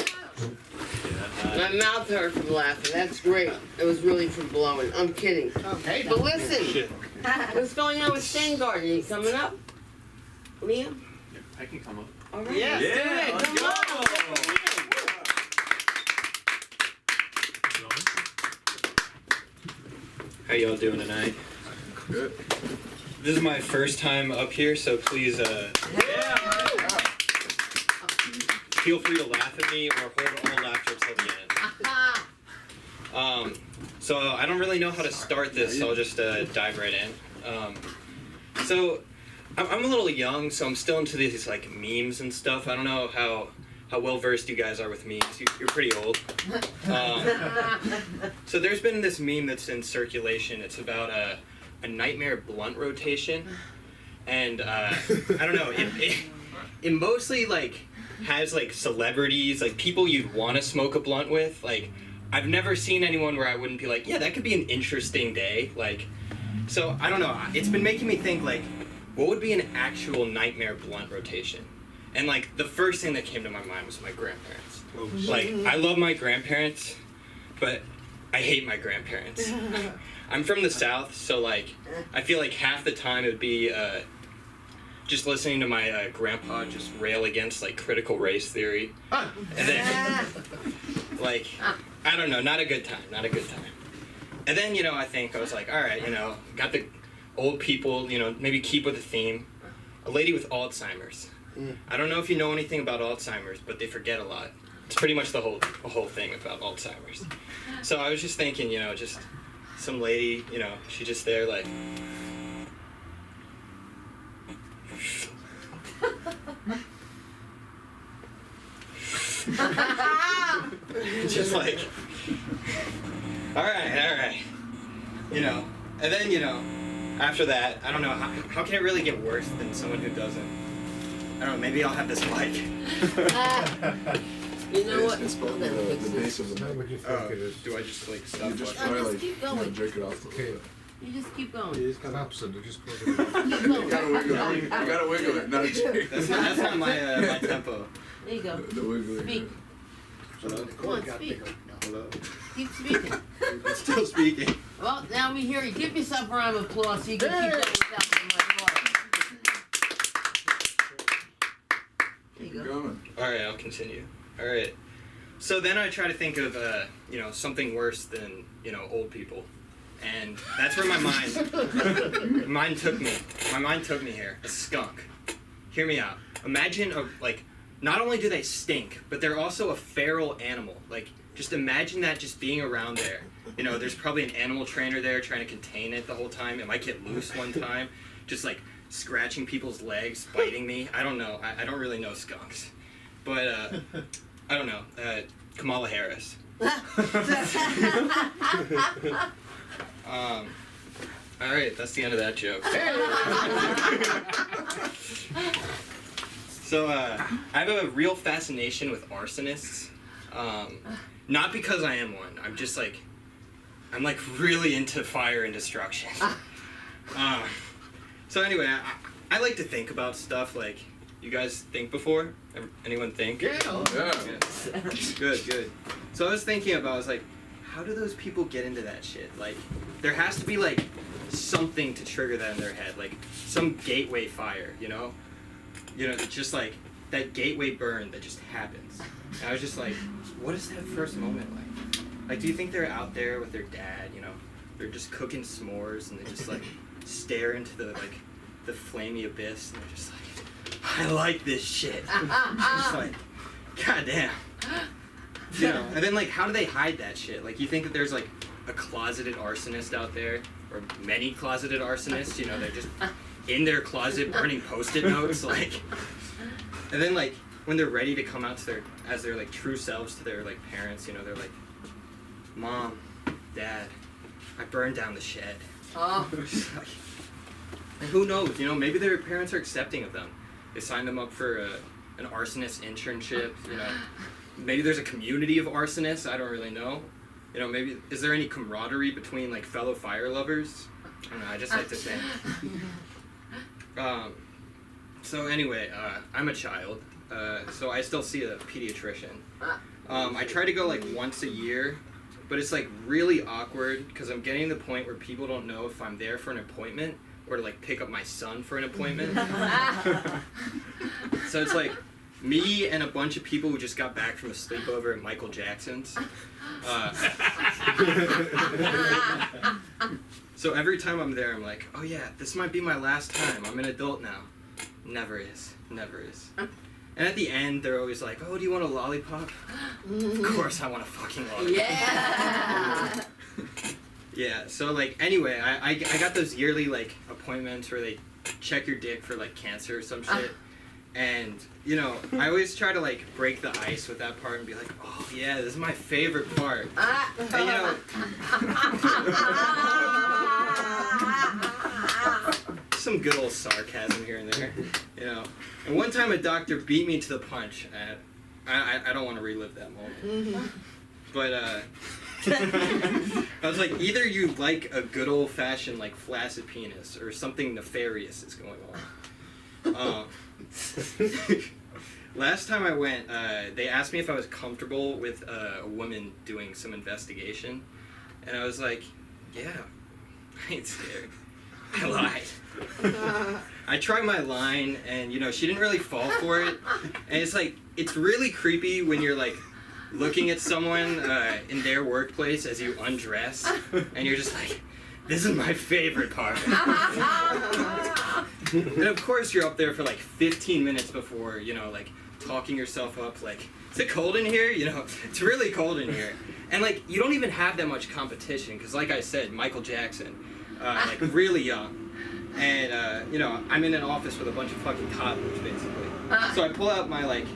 My mouth hurt from laughing. That's great. It was really from blowing. I'm kidding. Okay, But listen, what's going on with Stain Garden? You coming up? Liam? I can come up. All right. Yeah, let's do it. let's Come go. on. How y'all doing tonight? Good. This is my first time up here, so please feel free to laugh at me or hold all laughter until the end. So I don't really know how to start this, so I'll just dive right in. So I'm a little young, so I'm still into these like memes and stuff. I don't know how well versed you guys are with memes. You're pretty old. So there's been this meme that's in circulation. It's about a nightmare blunt rotation, and I don't know. It mostly like has like celebrities, like people you'd want to smoke a blunt with. Like I've never seen anyone where I wouldn't be like, yeah, that could be an interesting day. Like, so I don't know. It's been making me think like, what would be an actual nightmare blunt rotation? And like the first thing that came to my mind was my grandparents. Like, I love my grandparents, but I hate my grandparents. I'm from the South, so like, I feel like half the time it would be just listening to my grandpa just rail against like critical race theory, and then like, I don't know, not a good time. And then, you know, I was like, all right, you know, got the old people, you know, maybe keep with the theme. A lady with Alzheimer's. I don't know if you know anything about Alzheimer's, but they forget a lot. It's pretty much the whole thing about Alzheimer's. So I was just thinking, you know, just some lady, you know, she's just there like. Just like, all right, you know, and then, you know, after that, I don't know, how can it really get worse than someone who doesn't? I don't know, maybe I'll have this mic. You know what? It's Hold on, the fix this. base of the How mic. would you think it is? Do I just like stop? You just No, try just like, keep you know, going. jerk it off the Okay. You just keep going. It's absent. You just close it. Keep You going. gotta wiggle it. You gotta wiggle it, not a jerk. That's not my my tempo. There you go. The wiggling. Speak. Hello? Come on, speak. Hello. Keep speaking. It's still speaking. Well, now we hear you. Give yourself a round of applause so you can keep going without so much water. There you Keep go. going. All right, I'll continue. All right. So then I try to think of you know, something worse than, you know, old people, and that's where my mind took me. My mind took me here. A skunk. Hear me out. Imagine like, not only do they stink, but they're also a feral animal. Like, just imagine that just being around there. You know, there's probably an animal trainer there trying to contain it the whole time. It might get loose one time, just like scratching people's legs, biting me. I don't know. I don't really know skunks, but I don't know. Kamala Harris. All right, that's the end of that joke. So I have a real fascination with arsonists. Not because I am one. I'm just like, I'm like really into fire and destruction. So anyway, I like to think about stuff. Like, you guys think before? Anyone think? Yeah. Good. So I was thinking about, I was like, how do those people get into that shit? Like, there has to be like something to trigger that in their head, like some gateway fire, you know? You know, just like that gateway burn that just happens. And I was just like, what is that first moment like? Like, do you think they're out there with their dad, you know? They're just cooking s'mores and they just like stare into the like the flamey abyss and they're just like, I like this shit. Just like, goddamn. You know, and then like, how do they hide that shit? Like, you think that there's like a closeted arsonist out there, or many closeted arsonists? You know, they're just in their closet burning Post-it notes, like. And then like, when they're ready to come out to as their like true selves to their like parents, you know, they're like, Mom, Dad, I burned down the shed. Oh. And who knows? You know, maybe their parents are accepting of them. They signed them up for an arsonist internship. You know, maybe there's a community of arsonists. I don't really know. You know, maybe is there any camaraderie between like fellow fire lovers? I don't know. I just like to think. So anyway, I'm a child, so I still see a pediatrician. I try to go like once a year, but it's like really awkward because I'm getting to the point where people don't know if I'm there for an appointment or to like pick up my son for an appointment. So it's like me and a bunch of people who just got back from a sleepover at Michael Jackson's. So every time I'm there, I'm like, oh yeah, this might be my last time. I'm an adult now. Never is. And at the end, they're always like, oh, do you want a lollipop? Of course I want a fucking lollipop. Yeah. Yeah, so like, anyway, I got those yearly like appointments where they check your dick for like cancer or some shit. And, you know, I always try to like break the ice with that part and be like, oh yeah, this is my favorite part. And, you know, some good old sarcasm here and there, you know. And one time a doctor beat me to the punch. I don't want to relive that moment. But I was like, either you like a good old fashioned like flaccid penis, or something nefarious is going on. Last time I went, they asked me if I was comfortable with a woman doing some investigation, and I was like, yeah, I ain't scared. I lied. I tried my line, and she didn't really fall for it. And it's really creepy when you're like looking at someone in their workplace as you undress, and you're just like, this is my favorite part. And of course you're up there for like 15 minutes before, like talking yourself up, like, is it cold in here? It's really cold in here. And like, you don't even have that much competition, because like I said, Michael Jackson, like really young. And, I'm in an office with a bunch of fucking toddlers, basically. So I pull out my, like,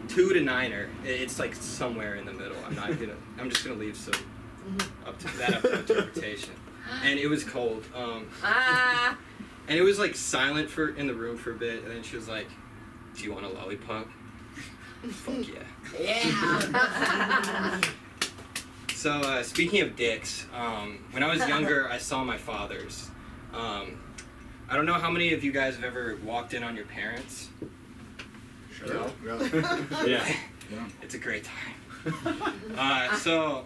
2 to 9er. It's, like, somewhere in the middle. I'm just gonna leave some up to interpretation. And it was cold. And it was, like, silent in the room for a bit. And then she was like, do you want a lollipop? Fuck yeah. Yeah. So, speaking of dicks, when I was younger, I saw my father's. I don't know how many of you guys have ever walked in on your parents. Sure. No? Yeah. It's a great time. So,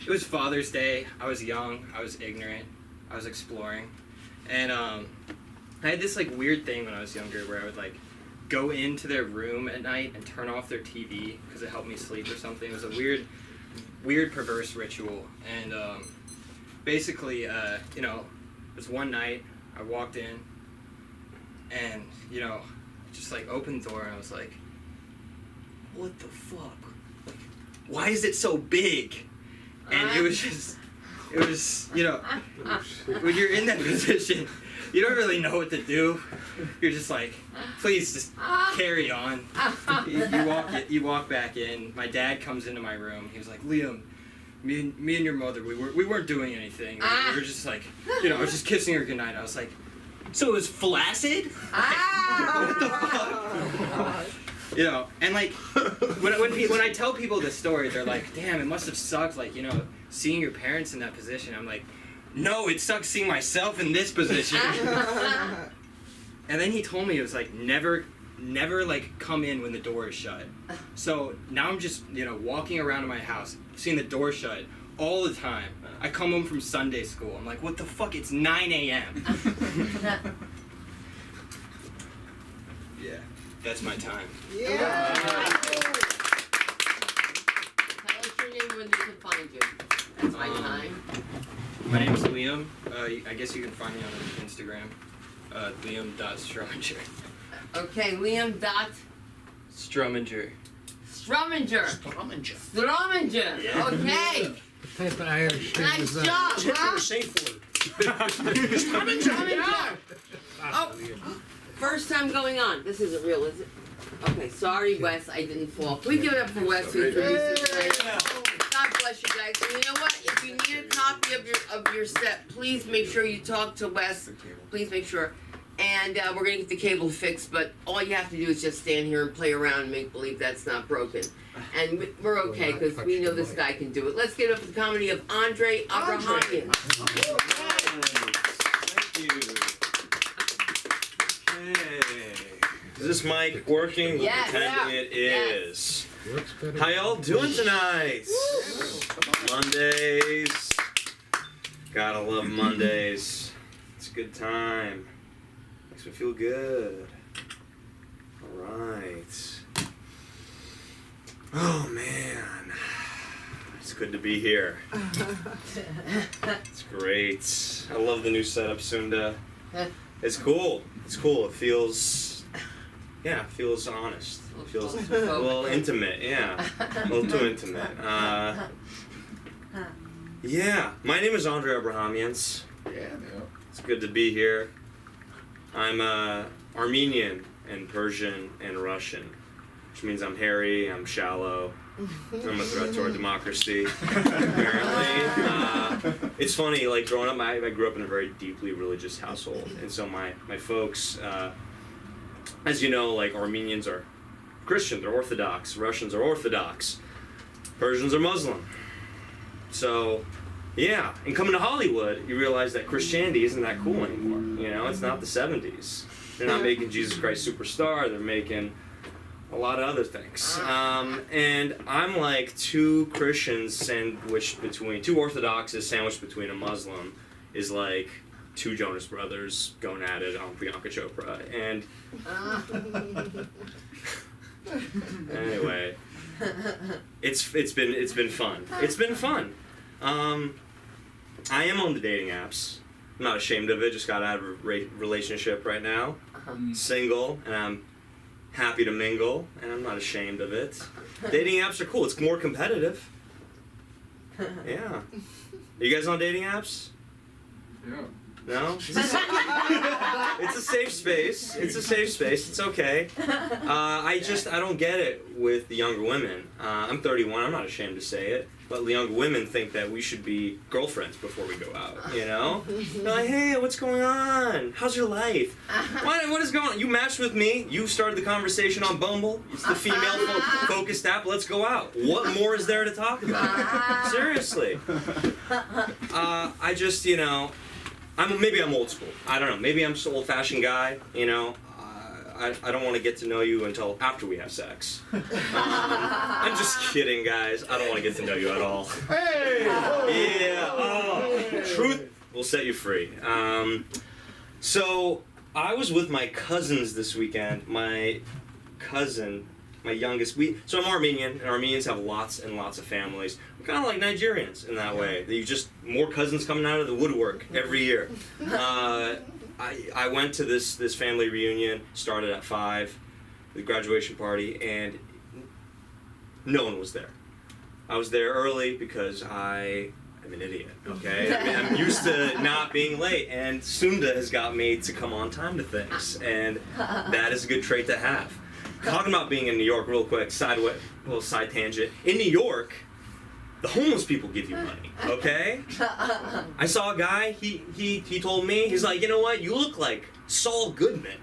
it was Father's Day. I was young. I was ignorant. I was exploring. And I had this like weird thing when I was younger where I would like go into their room at night and turn off their TV because it helped me sleep or something. It was a weird perverse ritual. And basically, it was one night. I walked in, and, just, like, opened the door, and I was like, what the fuck? Like, why is it so big? And it was, when you're in that position, you don't really know what to do. You're just like, please just carry on. You walk back in. My dad comes into my room. He was like, Liam, me and your mother, we weren't doing anything. We were just like, I was just kissing her goodnight. I was like, so it was flaccid? What the fuck? And like, when I tell people this story, they're like, damn, it must have sucked, like, seeing your parents in that position. I'm like, no, it sucks seeing myself in this position. And then he told me, it was like, never like come in when the door is shut. So now I'm just, walking around in my house, seeing the door shut all the time. I come home from Sunday school. I'm like, what the fuck? It's 9 a.m. Yeah, that's my time. Yeah. Tell us your name when they can find you. That's my time. My name's Liam. I guess you can find me on Instagram. Liam.Strumminger. Okay, Liam dot Strumminger. Strumminger. Strumminger. Strumminger. Yeah. Okay. Type of Irish shit Nice is that? job, Tip huh? or safe word. Strumminger. Oh, first time going on. This isn't real, is it? Okay, sorry, Wes, I didn't fall. Can we give it up for Wes who introduced us today? God bless you guys. And you know what? If you need a copy of your set, please make sure you talk to Wes. Please make sure. And we're gonna get the cable fixed, but all you have to do is just stand here and play around and make believe that's not broken. And we're okay because we know this guy can do it. Let's get up for the comedy of Andre Abrahamian. Thank you. Okay. Is this mic working? We're Yes. pretending it Yes. is. Works better. How y'all doing tonight? Mondays. Gotta love Mondays. It's a good time. Makes me feel good. Alright. Oh man. It's good to be here. It's great. I love the new setup, Sunda. It's cool. It's cool. It feels honest. It feels a little intimate, yeah. A little too intimate. Yeah, my name is Andre Abrahamians. Yeah. It's good to be here. I'm Armenian and Persian and Russian, which means I'm hairy, I'm shallow, I'm a threat to our democracy, apparently. It's funny, like growing up, I grew up in a very deeply religious household, and so my folks, as you know, like Armenians are Christian, they're Orthodox, Russians are Orthodox, Persians are Muslim. So, yeah. And coming to Hollywood, you realize that Christianity isn't that cool anymore. You know, it's not the 70s. They're not making Jesus Christ Superstar. They're making a lot of other things. And I'm like two Christians sandwiched between, two Orthodoxes sandwiched between a Muslim is like two Jonas Brothers going at it on Priyanka Chopra. And anyway, it's been fun. It's been fun. I am on the dating apps. I'm not ashamed of it. Just got out of a relationship right now. Single, and I'm happy to mingle, and I'm not ashamed of it. Dating apps are cool. It's more competitive. Yeah. Are you guys on dating apps? Yeah. No? It's a safe space. It's a safe space. It's okay. I don't get it with the younger women. I'm 31. I'm not ashamed to say it. But the younger women think that we should be girlfriends before we go out, you know? They're like, hey, what's going on? How's your life? What is going on? You matched with me. You started the conversation on Bumble. It's the female-focused app. Let's go out. What more is there to talk about? Seriously. I just, you know, maybe I'm old school. I don't know. Maybe I'm just an old-fashioned guy, you know? I don't want to get to know you until after we have sex. I'm just kidding, guys. I don't want to get to know you at all. Hey! Yeah. Oh, truth will set you free. So I was with my cousins this weekend. My cousin, my youngest. So I'm Armenian, and Armenians have lots and lots of families. We're kind of like Nigerians in that way. You just more cousins coming out of the woodwork every year. I went to this family reunion, started at 5, the graduation party, and no one was there. I was there early because I am an idiot, okay? I mean, I'm used to not being late, and Sunda has got me to come on time to things, and that is a good trait to have. Talking about being in New York real quick, little side tangent. In New York, the homeless people give you money, okay? I saw a guy, he told me, he's like, you know what, you look like Saul Goodman,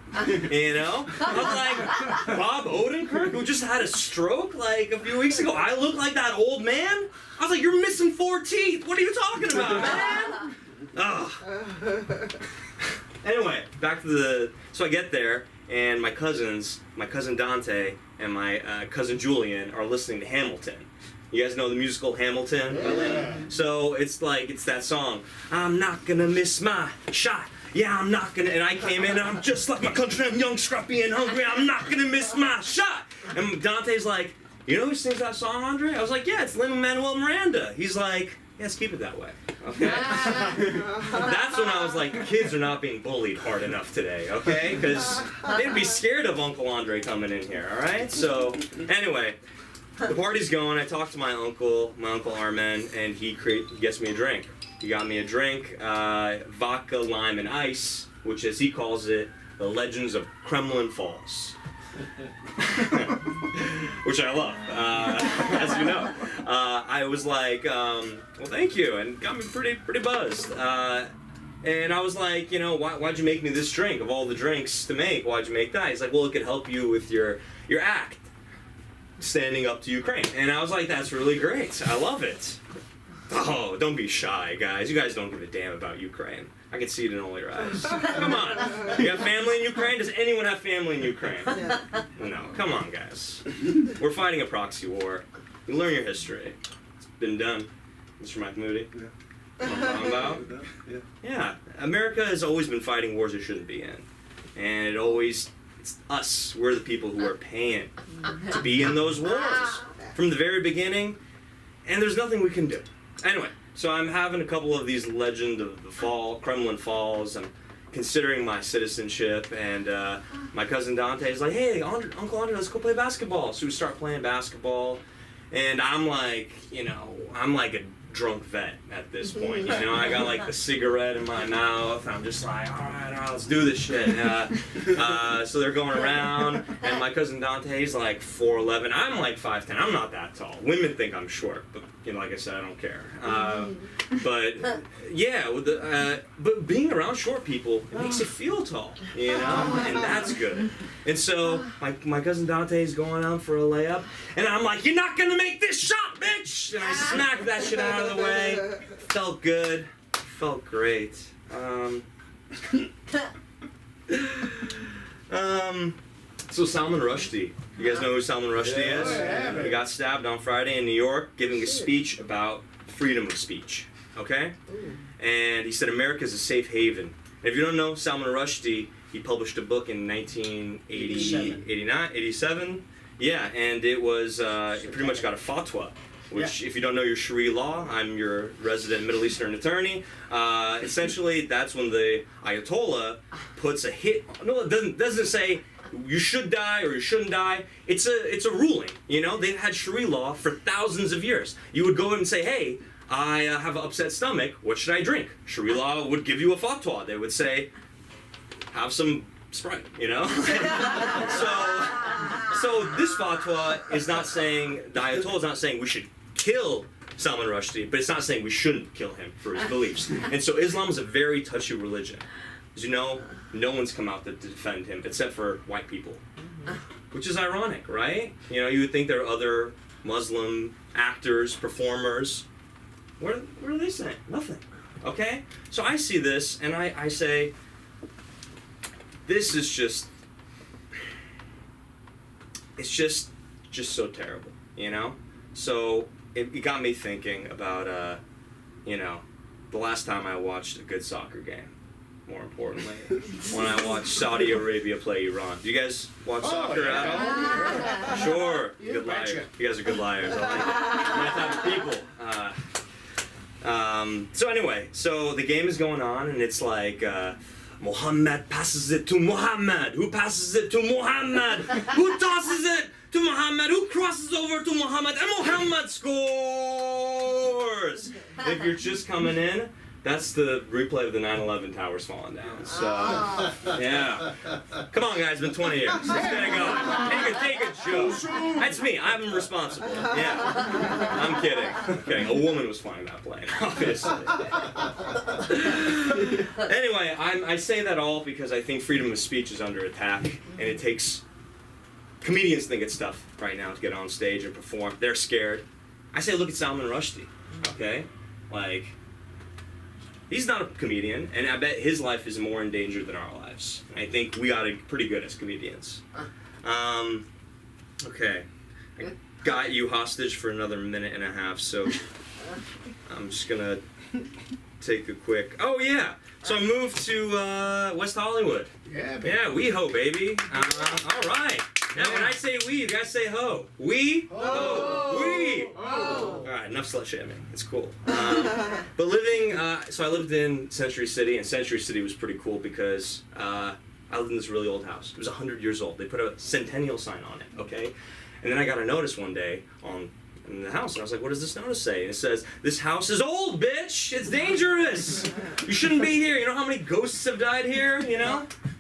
you know? I was like, Bob Odenkirk, who just had a stroke like a few weeks ago, I look like that old man? I was like, you're missing 4 teeth, what are you talking about, man? Ugh. Anyway, back to so I get there, and my cousin Dante and my cousin Julian are listening to Hamilton. You guys know the musical Hamilton? Yeah. So it's that song, I'm not gonna miss my shot. Yeah, I'm not gonna, and I came in and I'm just like my country, I'm young, scrappy, and hungry, I'm not gonna miss my shot. And Dante's like, you know who sings that song, Andre? I was like, yeah, it's Lin-Manuel Miranda. He's like, yes, keep it that way, okay? That's when I was like, kids are not being bullied hard enough today, okay? Because they'd be scared of Uncle Andre coming in here, all right? So, anyway, the party's going. I talked to my Uncle Armen, and he gets me a drink. He got me a drink, vodka, lime, and ice, which, as he calls it, the Legends of Kremlin Falls. Which I love, as you know. I was like, well, thank you, and got me pretty buzzed. And I was like, you know, why'd you make me this drink? Of all the drinks to make, why'd you make that? He's like, well, it could help you with your act, standing up to Ukraine. And I was like, that's really great. I love it. Oh, don't be shy, guys. You guys don't give a damn about Ukraine. I can see it in all your eyes. Come on. You have family in Ukraine? Does anyone have family in Ukraine? No. Come on, guys. We're fighting a proxy war. You learn your history. It's been done. Mr. Mahmoudi? Yeah. You know what I'm talking about? Yeah. America has always been fighting wars it shouldn't be in. And it's us. We're the people who are paying to be in those wars from the very beginning. And there's nothing we can do. Anyway, so I'm having a couple of these Legend of the Fall, Kremlin Falls. I'm considering my citizenship, and my cousin Dante is like, hey, Uncle Andre, let's go play basketball. So we start playing basketball, and I'm like, you know, I'm like a drunk vet at this point. You know, I got like the cigarette in my mouth. I'm just like, all right, let's do this shit. So they're going around, and my cousin Dante's like 4'11". I'm like 5'10". I'm not that tall. Women think I'm short, but like I said, I don't care. But yeah, with but being around short people, it makes you feel tall, and that's good. And so my cousin Dante is going out for a layup, and I'm like, "You're not gonna make this shot, bitch!" And I smacked that shit out of the way. Felt good, felt great. So Salman Rushdie. You guys know who Salman Rushdie is? He got stabbed on Friday in New York giving a speech about freedom of speech. Okay? And he said America is a safe haven. And if you don't know Salman Rushdie, he published a book in 1987. Yeah, and it was, it pretty much got a fatwa. Which, if you don't know your Sharia law, I'm your resident Middle Eastern attorney. Essentially, that's when the Ayatollah puts a hit. No, it doesn't say you should die or you shouldn't die. It's a ruling. They've had Sharia law for thousands of years. You would go in and say, hey, I have an upset stomach. What should I drink? Sharia law would give you a fatwa. They would say, have some Sprite. So this fatwa is not saying, the Ayatollah is not saying we should kill Salman Rushdie, but it's not saying we shouldn't kill him for his beliefs. And so Islam is a very touchy religion. As you know, no one's come out to defend him except for white people. Which is ironic, right? You would think there are other Muslim actors, performers. What are they saying? Nothing. Okay? So I see this and I say, this is just, it's just so terrible, So it got me thinking about, the last time I watched a good soccer game. More importantly, when I watched Saudi Arabia play Iran. Do you guys watch soccer at all? Sure. Good liars. You guys are good liars. I like it. My type of people. So anyway, so the game is going on, and it's like, Muhammad passes it to Muhammad, who passes it to Muhammad, who tosses it to Muhammad, who crosses over to Muhammad, and Muhammad scores! If you're just coming in, that's the replay of the 9/11 towers falling down. So, yeah. Come on, guys, it's been 20 years. Let's get it going. Take a joke. That's me. I'm responsible. Yeah. I'm kidding. Okay, a woman was flying that plane, obviously. Anyway, I say that all because I think freedom of speech is under attack, and it takes comedians think it's tough right now to get on stage and perform. They're scared. I say look at Salman Rushdie, okay? Like, he's not a comedian, and I bet his life is more in danger than our lives. I think we got it pretty good as comedians. Okay. I got you hostage for another minute and a half, so I'm just gonna take a quick... Oh, yeah! So I moved to West Hollywood. Yeah, baby. Yeah, WeHo, baby. All right. Now, when I say we, you guys say ho. We? Ho. We. Ho. All right, enough slut shaming. It's cool. But living, so I lived in Century City, and Century City was pretty cool because I lived in this really old house. It was 100 years old. They put a centennial sign on it, okay? And then I got a notice one day in the house, and I was like, what does this notice say? And it says, this house is old, bitch! It's dangerous! You shouldn't be here. You know how many ghosts have died here,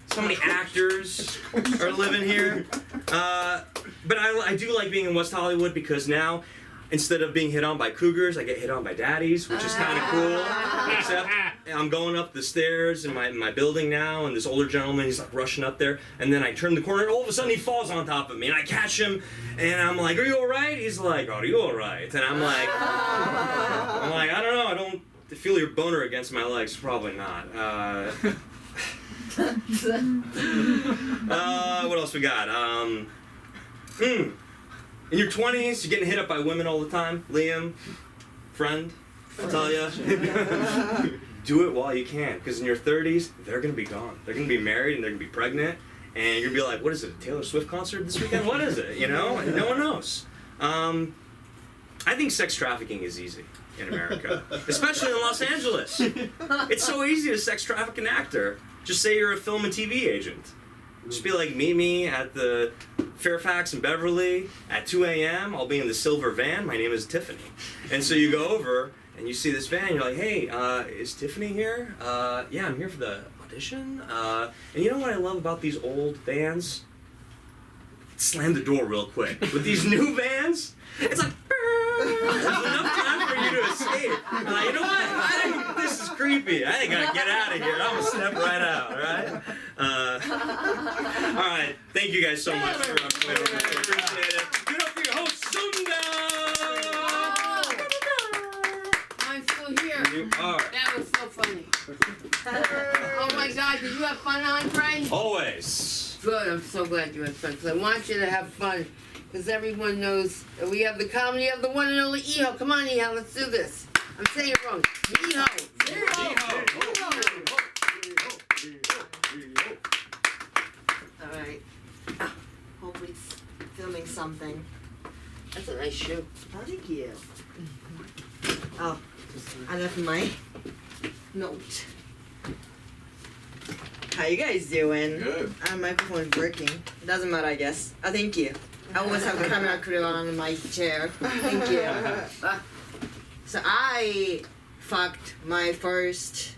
So many actors are living here. But I do like being in West Hollywood because now, instead of being hit on by cougars, I get hit on by daddies, which is kind of cool. Except I'm going up the stairs in my building now, and this older gentleman, he's like rushing up there, and then I turn the corner, and all of a sudden he falls on top of me, and I catch him, and I'm like, are you all right? He's like, are you all right? And I'm like, I don't know, I don't feel your boner against my legs. Probably not. What else we got? In your 20s, you're getting hit up by women all the time. Liam, friend, I'll tell ya. Do it while you can, because in your 30s, they're gonna be gone. They're gonna be married and they're gonna be pregnant, and you're gonna be like, what is it, a Taylor Swift concert this weekend? What is it? No one knows. I think sex trafficking is easy in America, especially in Los Angeles. It's so easy to sex traffic an actor. Just say you're a film and TV agent. Just be like, meet me at the Fairfax and Beverly at 2 a.m. I'll be in the silver van. My name is Tiffany. And so you go over and you see this van. You're like, hey, is Tiffany here? Yeah, I'm here for the audition. And you know what I love about these old vans? Slam the door real quick. With these new vans, it's like, there's enough time escape. I'm like, you know what? This is creepy. I ain't gonna get out of here. I'm gonna step right out, alright? Alright, thank you guys so much for playing with us. I appreciate it. Give it up for your host, Sunda! I'm still here. You are. That was so funny. Oh my God, did you have fun, Andre? Always. Good, I'm so glad you had fun, because I want you to have fun, because everyone knows that we have the comedy of the one and only Iho. Come on, Iho, let's do this. I'm saying it wrong. Iho. Alright. Hopefully it's filming something. That's a nice shoe. Oh, thank you. Oh, I left my note. How you guys doing? Good. Microphone is working. Doesn't matter, I guess. Oh, thank you. I always have a camera crew on my chair. Thank you. So I fucked my first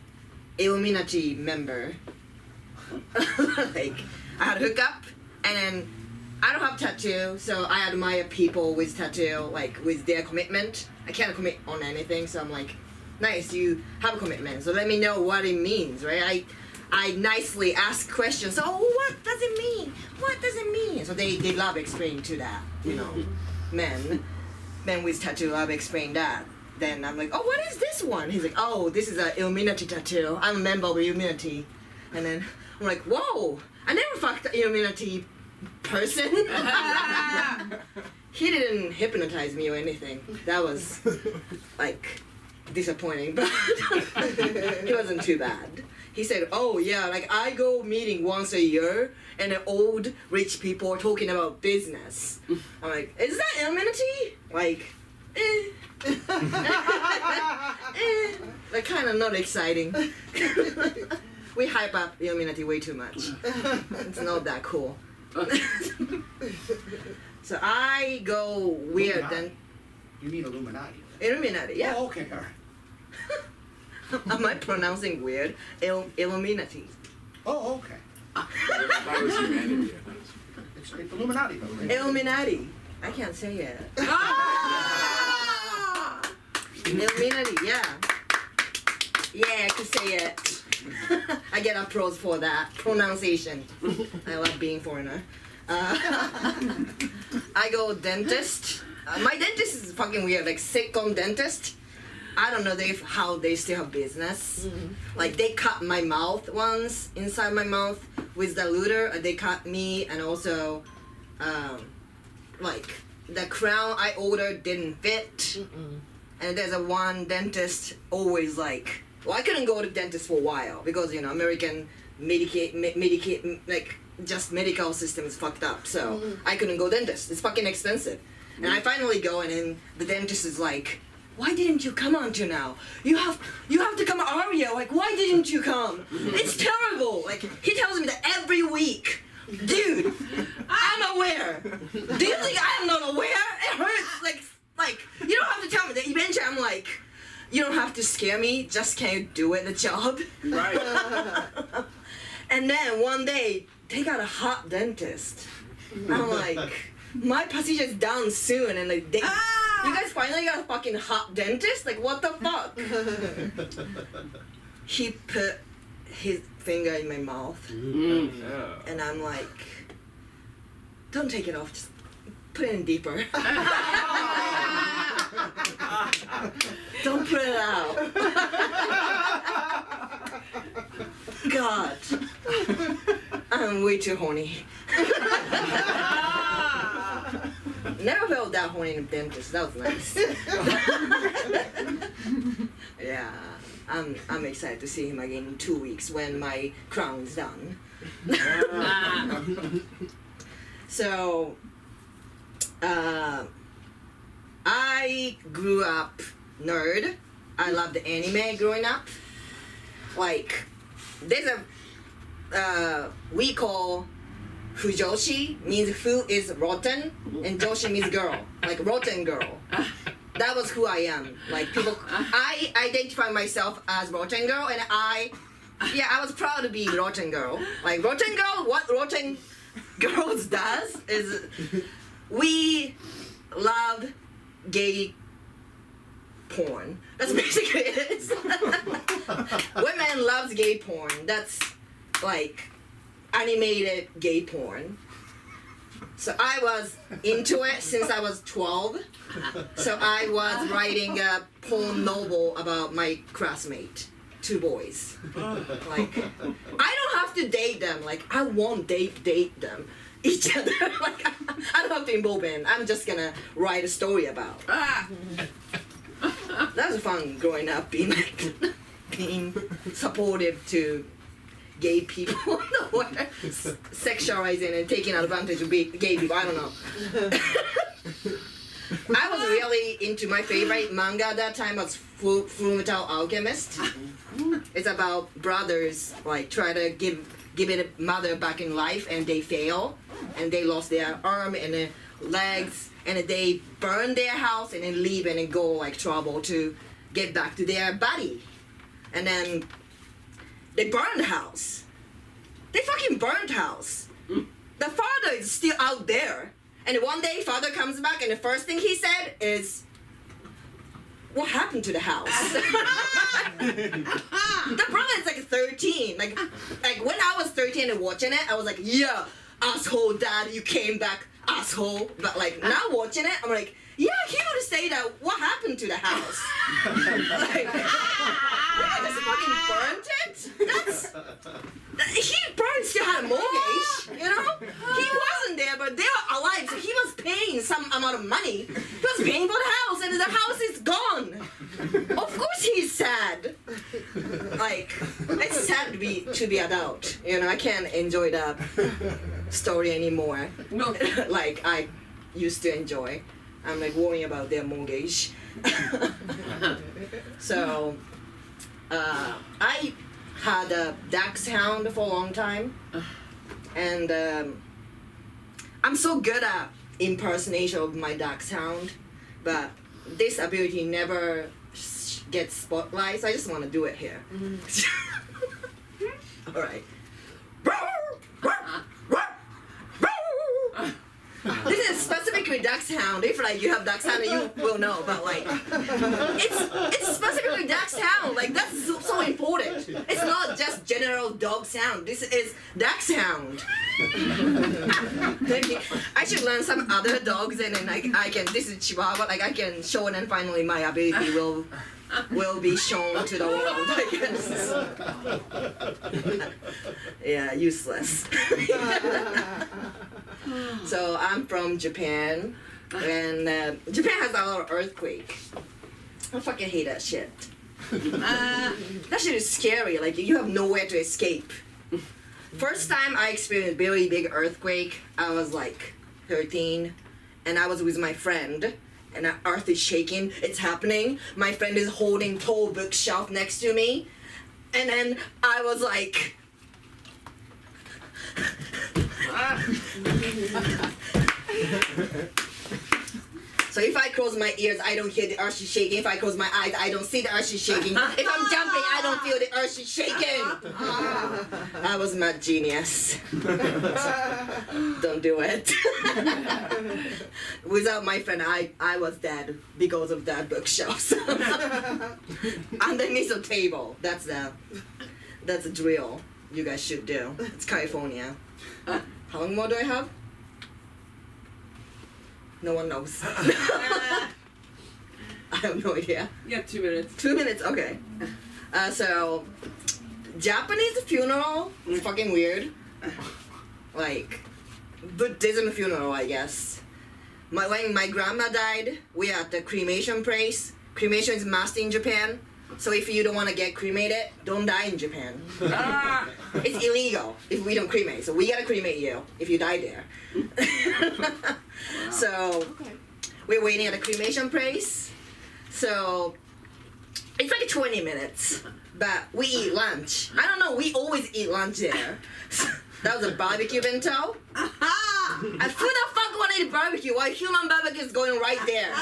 Illuminati member. Like, I had a hookup, and then I don't have tattoo, so I admire people with tattoo, like with their commitment. I can't commit on anything, so I'm like, nice, you have a commitment, so let me know what it means, right? I nicely ask questions. So, what does it mean? What does it mean? So they love explaining to that, you know, men with tattoo love explain that. Then I'm like, oh, what is this one? He's like, oh, this is an Illuminati tattoo. I'm a member of Illuminati. And then I'm like, whoa, I never fucked an Illuminati person. He didn't hypnotize me or anything. That was like disappointing, but it wasn't too bad. He said, oh yeah, like I go meeting once a year and old rich people are talking about business. I'm like, is that Illuminati? Like, like kind of not exciting. We hype up Illuminati way too much. It's not that cool. So I go weird then. You mean Illuminati? Illuminati, yeah. Oh, okay, all right. Am I pronouncing weird? Illuminati. Oh, okay. That was humanity. It's Illuminati, though, right? Illuminati. I can't say it. Illuminati, yeah. Yeah, I can say it. I get applause for that pronunciation. I love being foreigner. I go dentist. My dentist is fucking weird, like sitcom dentist. I don't know how they still have business. Like they cut my mouth once, inside my mouth with the looter. They cut me, and also like the crown I ordered didn't fit. And there's a one dentist always like, well, I couldn't go to dentist for a while because, you know, American Medicaid, like just medical system is fucked up. So I couldn't go dentist. It's fucking expensive. And I finally go, and then the dentist is like, why didn't you come until now? You have to come earlier. Like, why didn't you come? It's terrible. Like, he tells me that every week. Dude, I'm aware. Do you think I'm not aware? It hurts. Like you don't have to tell me that. Eventually, I'm like, you don't have to scare me. Just can you do it, the job? Right. And then one day, they got a hot dentist. I'm like, my procedure is done soon, and like, you guys finally got a fucking hot dentist? Like, what the fuck? He put his finger in my mouth, and I'm like, don't take it off, just put it in deeper. Don't put it out. God, I'm way too horny. Never felt that horny in a dentist. That was nice. Yeah, I'm excited to see him again in 2 weeks when my crown is done. So, I grew up nerd. I loved anime growing up. Like, there's a we call Fujoshi means who is rotten, and Joshi means girl, like rotten girl. That was who I am. Like people, I identify myself as rotten girl, and I was proud to be rotten girl. Like rotten girl, what rotten girls does is we love gay porn. That's basically it. Women loves gay porn. That's like animated gay porn. So I was into it since I was 12. So I was writing a porn novel about my classmate, 2 boys. Like, I don't have to date them. Like, I won't date them. Each other. Like, I don't have to involve in. I'm just gonna write a story about. That was fun growing up, being supportive to gay people or sexualizing and taking advantage of gay people. I don't know. I was really into my favorite manga at that time was Fullmetal Alchemist. It's about brothers like try to give it a mother back in life and they fail and they lost their arm and their legs and they burn their house and then leave and then go like trouble to get back to their body. And then they burned the house. They fucking burned the house. The father is still out there. And one day father comes back and the first thing he said is, what happened to the house? The brother is like 13. Like when I was 13 and watching it, I was like, yeah, asshole dad, you came back, asshole. But like now watching it, I'm like, yeah, he would say that, what happened to the house? Like, I just fucking burnt it? He probably still had a mortgage, you know? He wasn't there, but they were alive, so he was paying some amount of money. He was paying for the house, and the house is gone. Of course he's sad. Like, it's sad to be adult, you know? I can't enjoy that story anymore. No. Like I used to enjoy. I'm like worrying about their mortgage. So, I had a dachshund for a long time, and I'm so good at impersonation of my dachshund, but this ability never gets spotlight, so I just want to do it here. All right. This is specifically dachshund. If like you have dachshund, you will know. But like, it's specifically dachshund. Like that's so important. It's not just general dog sound. This is dachshund. I should learn some other dogs, and then I can. This is Chihuahua. Like I can show, and then finally my ability will be shown to the world. I guess. Yeah, useless. So I'm from Japan, and Japan has a lot of earthquake. I fucking hate that shit. That shit is scary. Like you have nowhere to escape. First time I experienced a very big earthquake, I was like 13, and I was with my friend. And the earth is shaking. It's happening. My friend is holding tall bookshelf next to me, and then I was like. So if I close my ears, I don't hear the earth shaking. If I close my eyes, I don't see the earth shaking. If I'm jumping, I don't feel the earth shaking. I was mad genius. Don't do it. Without my friend, I was dead because of that bookshelf. Underneath the table. That's a drill you guys should do. It's California. How long more do I have? No one knows. I have no idea. You got 2 minutes. 2 minutes, okay. So, Japanese funeral is fucking weird. Like, Buddhism funeral, I guess. When my grandma died, we are at the cremation place. Cremation is must in Japan. So if you don't want to get cremated, don't die in Japan. It's illegal if we don't cremate. So we gotta cremate you if you die there. So we're waiting at the cremation place. So it's like 20 minutes, but we eat lunch. I don't know. We always eat lunch there. That was a barbecue bento. And who the fuck wanted to barbecue while human barbecue is going right there?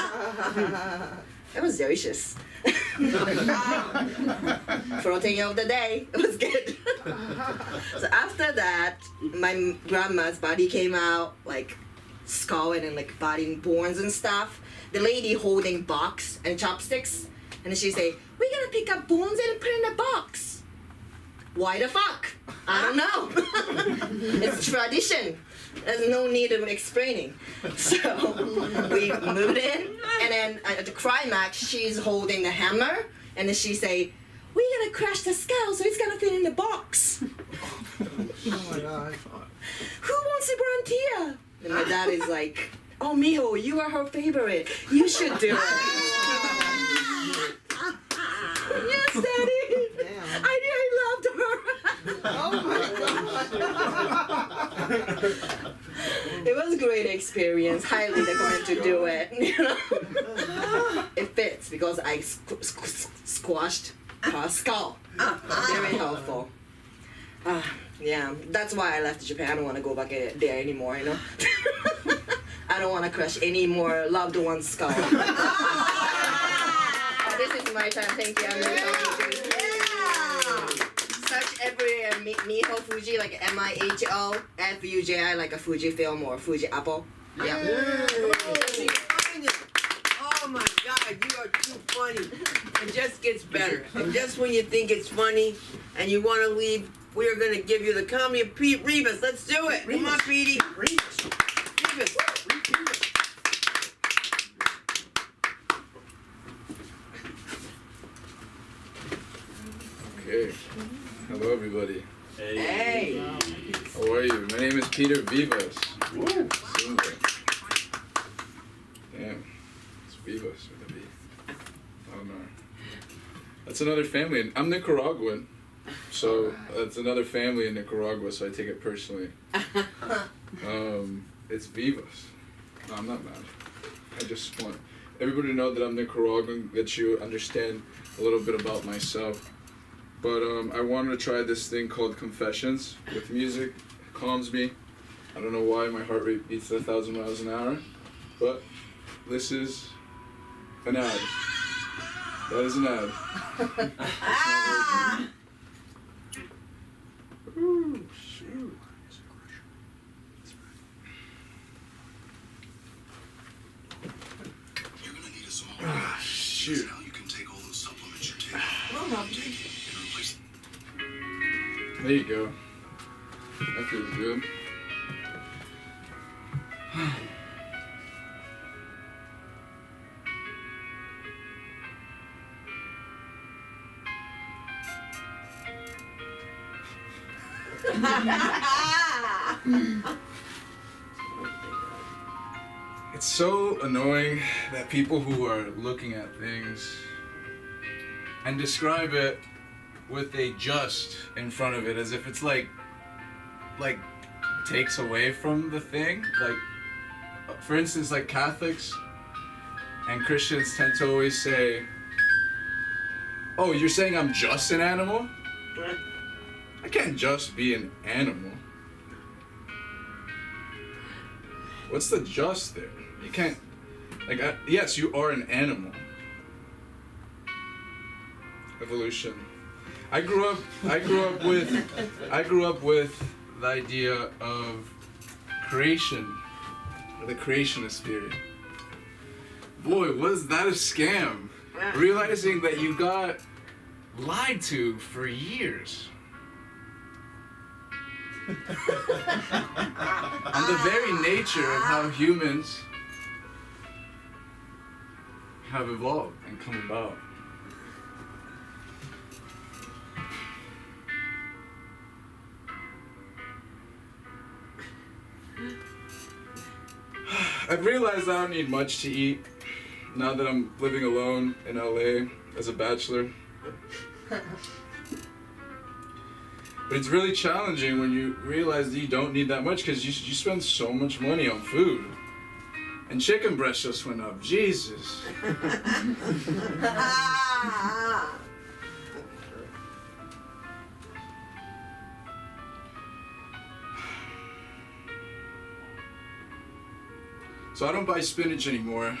It was delicious. Protein of the day. It was good. So after that, my grandma's body came out, like skull and like body bones and stuff. The lady holding box and chopsticks And she say, we're gonna pick up bones and put in a box. Why the fuck? I don't know. It's tradition. There's no need of explaining. So we moved in, and then at the climax, she's holding the hammer, and then she say, we're gonna crash the skull so it's gonna fit in the box. Oh my god. Who wants to volunteer? And my dad is like, oh, Miho, you are her favorite. You should do it. Yes, Daddy. Damn. I loved her. Oh my god. It was a great experience. Highly recommend to do it. You know, it fits because I squashed her skull. Very helpful. Yeah, that's why I left Japan. I don't want to go back there anymore. You know, I don't want to crush any more loved one's skull. This is my time. Thank you. I'm really happy to. Search every Miho Fuji, like MIHO FUJI, like a Fujifilm or Fuji Apple. Yeah. Oh my God, you are too funny. It just gets better. And just when you think it's funny and you want to leave, we are going to give you the comedy of Pete Rivas. Let's do it. Come on, Petey. Rivas. Okay. Hello, everybody. Hey. How are you? My name is Peter Vivas. Single. Damn. It's Vivas with a V. Oh no. That's another family. I'm Nicaraguan. So that's another family in Nicaragua, so I take it personally. It's Vivas. No, I'm not mad. I just want everybody to know that I'm Nicaraguan, that you understand a little bit about myself. But I wanted to try this thing called Confessions with music. It calms me. I don't know why my heart rate beats 1,000 miles an hour, but this is an ad. That is an ad. Ooh, shoot. You're gonna need us all. Ah, shoot. Now you can take all those supplements you're taking. There you go. That feels good. It's so annoying that people who are looking at things and describe it with a just in front of it as if it's like takes away from the thing. Like, for instance, like Catholics and Christians tend to always say, oh, you're saying I'm just an animal? I can't just be an animal. What's the just there? You can't, like, yes, you are an animal. Evolution. I grew up with the idea of creation, the creationist theory. Boy, was that a scam. Realizing that you got lied to for years. On the very nature of how humans have evolved and come about. I've realized I don't need much to eat now that I'm living alone in LA as a bachelor. But it's really challenging when you realize that you don't need that much because you spend so much money on food. And chicken breast just went up. Jesus. So I don't buy spinach anymore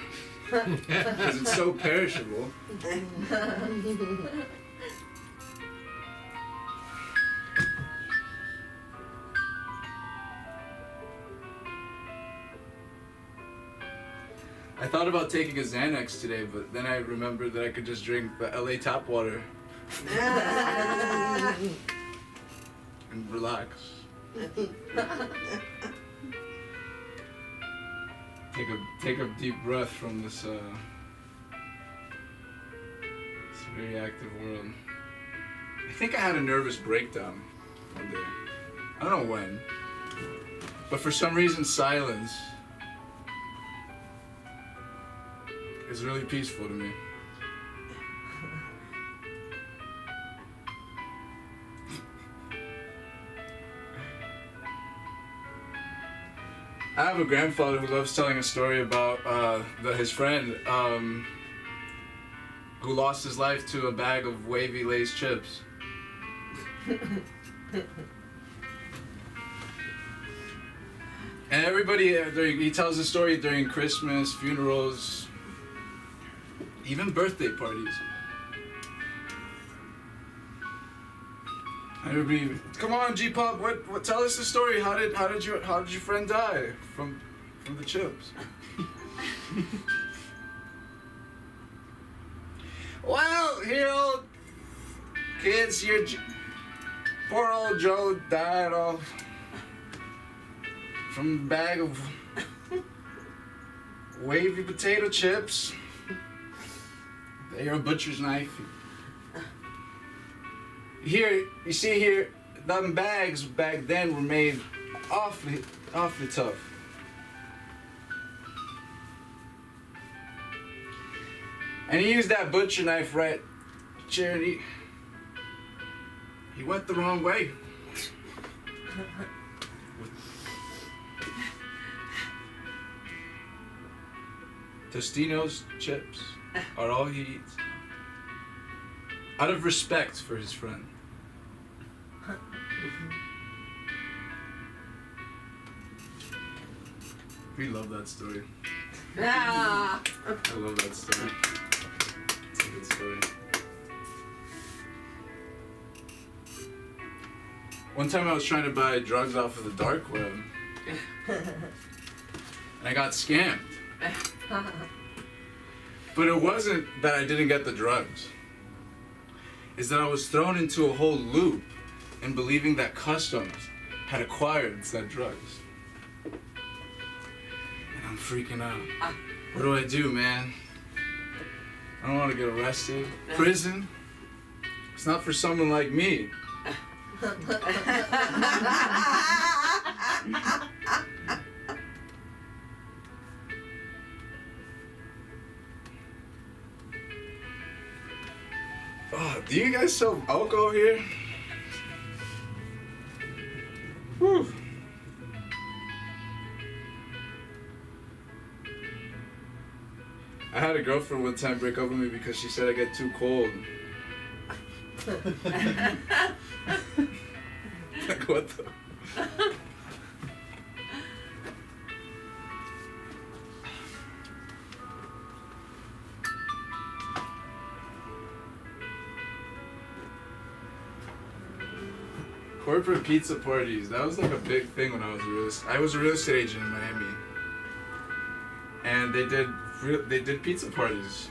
because it's so perishable. I thought about taking a Xanax today, but then I remembered that I could just drink the LA tap water and relax. Take a deep breath from this very active world. I think I had a nervous breakdown one day. I don't know when, but for some reason, silence is really peaceful to me. I have a grandfather who loves telling a story about his friend who lost his life to a bag of wavy Lay's chips. And everybody, he tells the story during Christmas, funerals, even birthday parties. Everybody, come on, G-Pop, what? Tell us the story. How did your friend die from the chips? Well, here, old kids, poor old Joe died from a bag of wavy potato chips. They are a butcher's knife. Here, you see here, them bags back then were made awfully tough. And he used that butcher knife right, Charity. He went the wrong way. Tostino's chips are all he eats. Out of respect for his friend. We love that story. I love that story. It's a good story. One time I was trying to buy drugs off of the dark web. And I got scammed. But it wasn't that I didn't get the drugs. It's that I was thrown into a whole loop in believing that customs had acquired said drugs. And I'm freaking out. What do I do, man? I don't want to get arrested. Prison? It's not for someone like me. Oh, do you guys sell alcohol here? Whew. I had a girlfriend one time break up with me because she said I get too cold. Like, what the? Corporate pizza parties. That was like a big thing when I was a real estate agent in Miami. And they did pizza parties.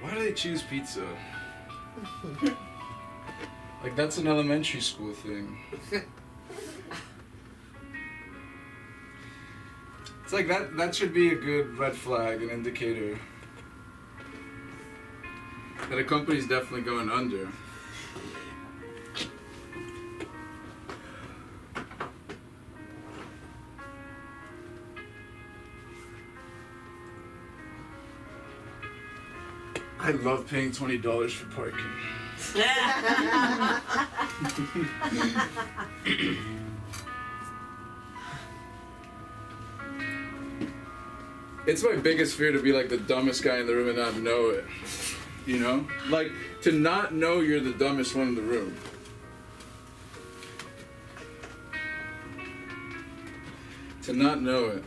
Why do they choose pizza? Like, that's an elementary school thing. It's like that should be a good red flag, an indicator that a company's definitely going under. I love paying $20 for parking. It's my biggest fear to be like the dumbest guy in the room and not know it. You know? Like, to not know you're the dumbest one in the room. To not know it.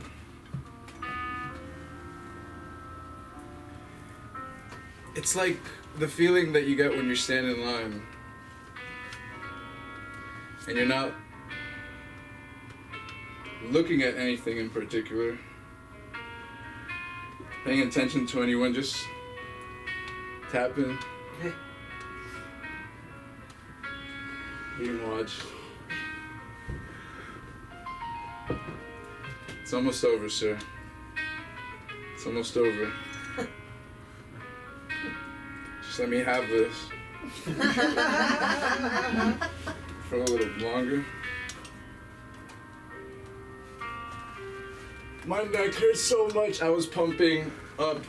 It's like the feeling that you get when you're standing in line. and you're not looking at anything in particular, paying attention to anyone, just tapping, being watched. It's almost over, sir. It's almost over. Just let me have this for a little longer. My neck hurts so much. I was pumping up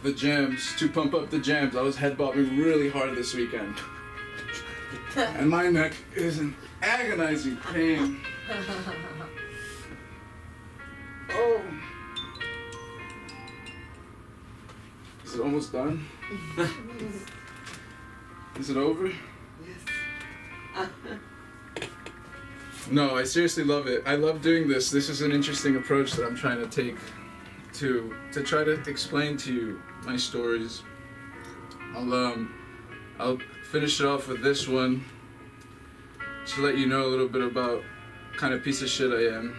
the jams to pump up the jams. I was head bobbing really hard this weekend. And my neck is in agonizing pain. Oh. Is it almost done? Is it over? Yes. No, I seriously love it. I love doing this. This is an interesting approach that I'm trying to take to try to explain to you my stories. I'll finish it off with this one to let you know a little bit about what kind of piece of shit I am.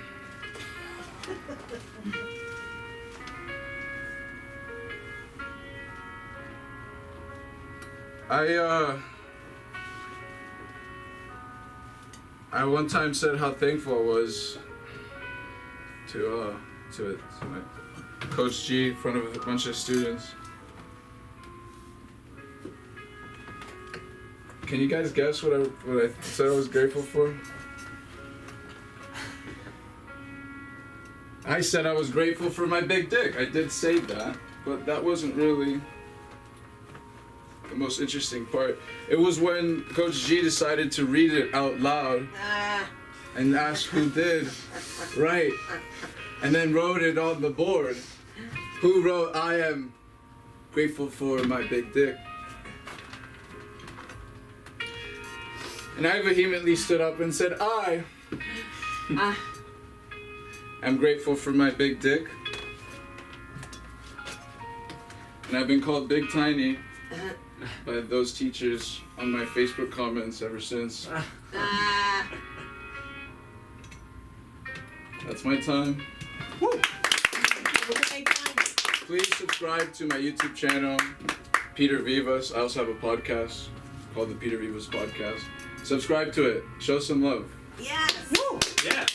I one time said how thankful I was to my Coach G in front of a bunch of students. Can you guys guess what I said I was grateful for? I said I was grateful for my big dick. I did say that, but that wasn't really the most interesting part. It was when Coach G decided to read it out loud and ask who did. Right. And then wrote it on the board. Who wrote, "I am grateful for my big dick." And I vehemently stood up and said, "I am grateful for my big dick." And I've been called Big Tiny by those teachers on my Facebook comments ever since. That's my time. Woo. Please subscribe to my YouTube channel, Peter Vivas. I also have a podcast called the Peter Vivas Podcast. Subscribe to it. Show some love. Yes. Woo. Yeah.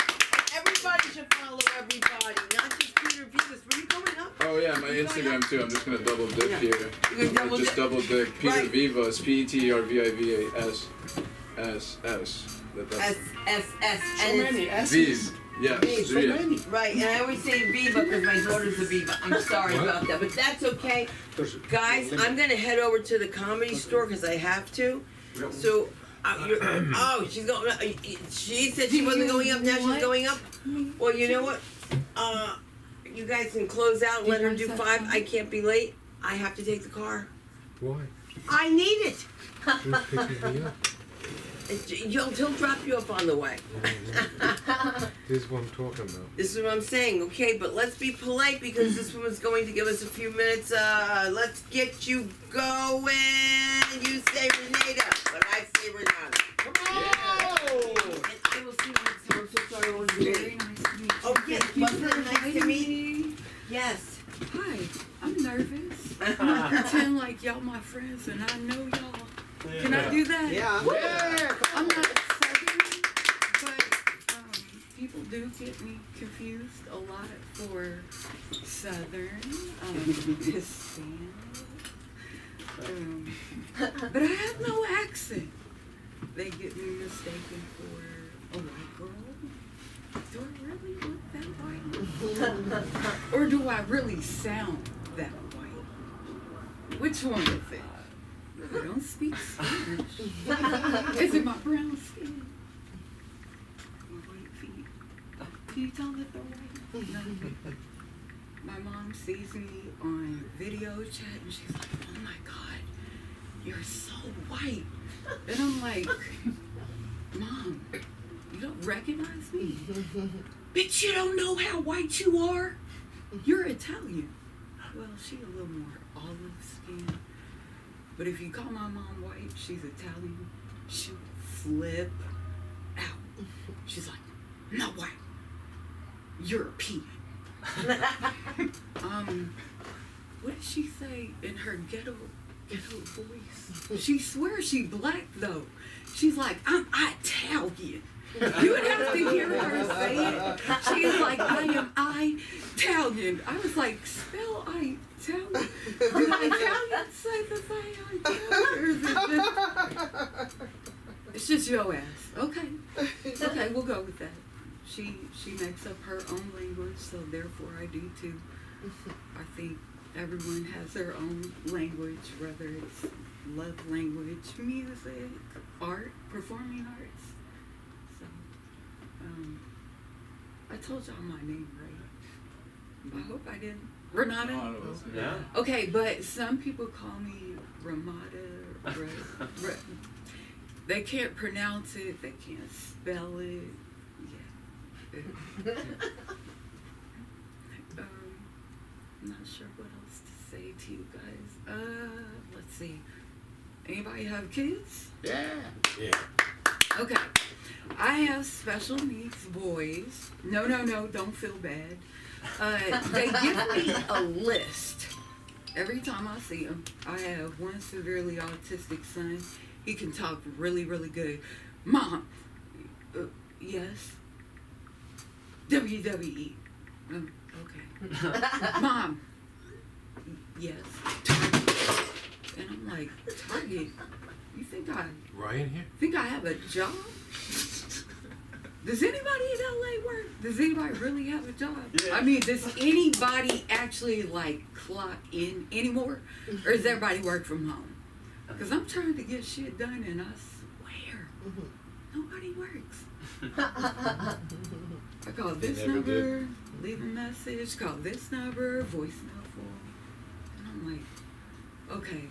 Everybody should follow everybody, not just Peter Vivas. Were you going up? Oh yeah, my Instagram too. I'm just gonna double dip Yeah. here. You're gonna double Just dip? double dip. Peter Right. Vivas. PETRVIVAS. S. S. So many S's. V's. Yes. Hey, so three. many. Right, and I always say Viva because my daughter's a Viva. I'm sorry about that, but that's okay. Guys, I'm gonna head over to the Comedy Store because I have to. So, she's going. She said she wasn't going up. Now she's going up. Well, you know what? You guys can close out. Let her do 5. I can't be late. I have to take the car. Why? I need it. Who's picking me up? He'll drop you off on the way. This is what I'm talking about. This is what I'm saying, okay? But let's be polite because this woman's going to give us a few minutes. Let's get you going. You say Renata, but I say Renata. Come on! And I will see you next time. I'm so sorry I wasn't Very late. nice to meet you. Oh, yes. Thank you Wasn't for it nice to inviting meet me. Yes. Hi, I'm nervous. I pretend like y'all my friends and I know y'all. Can I do that? Yeah. Yeah! I'm not Southern, but people do get me confused a lot for Southern, Hispanic. But I have no accent. They get me mistaken for a white girl. Do I really look that white? Or do I really sound that white? Which one is it? I don't speak Spanish. Is it my brown skin? My white feet? Can you tell that they're white? No. My mom sees me on video chat and she's like, "Oh my God, you're so white." And I'm like, "Mom, you don't recognize me? Bitch, you don't know how white you are? You're Italian." Well, she a little more olive skin. But if you call my mom white, she's Italian, she'll flip out. She's like, no way. European. What did she say in her ghetto voice? She swears she black though. She's like, I'm Italian. You would have to hear her say it. She's like, I am Italian. I was like, spell Italian. Do Italians say the same Italian? Or is it just, it's just your ass. Okay. Okay, we'll go with that. She makes up her own language, so therefore I do too. I think everyone has their own language, whether it's love language, music, art, performing arts. So, I told y'all my name right. I hope I didn't. Renata? Yeah. Okay, but some people call me Ramada. They can't pronounce it. They can't spell it. Yeah. I'm not sure what else to say to you guys. Let's see. Anybody have kids? Yeah. Yeah. Okay. I have special needs boys. No, don't feel bad. They give me a list every time I see them. I have one severely autistic son. He can talk really, really good. Mom, yes. WWE. Okay. Mom, yes. Target. And I'm like, Target? You think Ryan here? think I have a job? Does anybody in LA work? Does anybody really have a job? Yeah. I mean, does anybody actually like clock in anymore? Or does everybody work from home? Because I'm trying to get shit done and I swear, nobody works. I call this never number, leave a message, call this number, voicemail full. And I'm like, okay,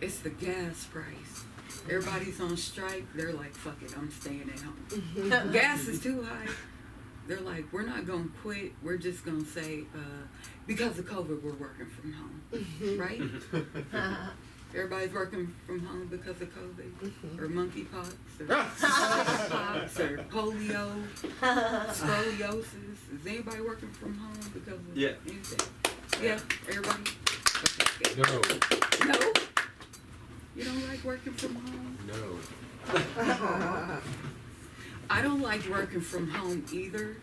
it's the gas price. Everybody's on strike. They're like, fuck it, I'm staying at home. Gas is too high. They're like, we're not going to quit. We're just going to say, because of COVID, we're working from home. Right? Everybody's working from home because of COVID. Or monkeypox. Or pox. Or polio. Scoliosis. Is anybody working from home because of anything? Yeah, everybody? Okay, good. No. No? You don't like working from home? No. I don't like working from home either.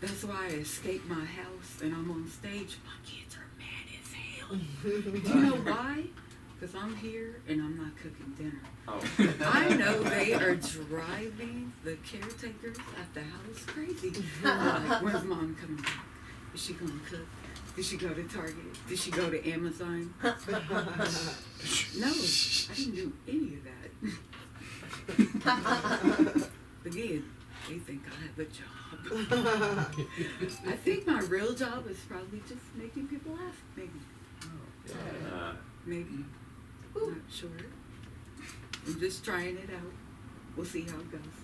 That's why I escaped my house and I'm on stage. My kids are mad as hell. Do you know why? Because I'm here and I'm not cooking dinner. Oh. I know they are driving the caretakers at the house crazy. Like, when's mom coming back? Is she going to cook? Did she go to Target? Did she go to Amazon? No, I didn't do any of that. Again, they think I have a job. I think my real job is probably just making people laugh. Maybe. Maybe. Not sure. I'm just trying it out. We'll see how it goes.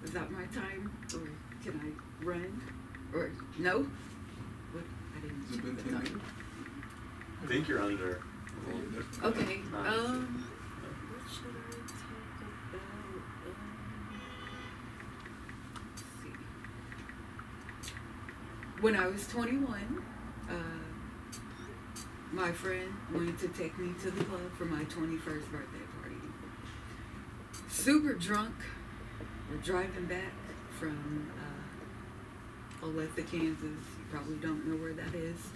Is that my time? Or can I run? Or no? What? I didn't check the time. I think you're under. Okay. What should I talk about? Let's see. When I was 21, my friend wanted to take me to the club for my 21st birthday party. Super drunk. We're driving back from Olathe, Kansas. You probably don't know where that is.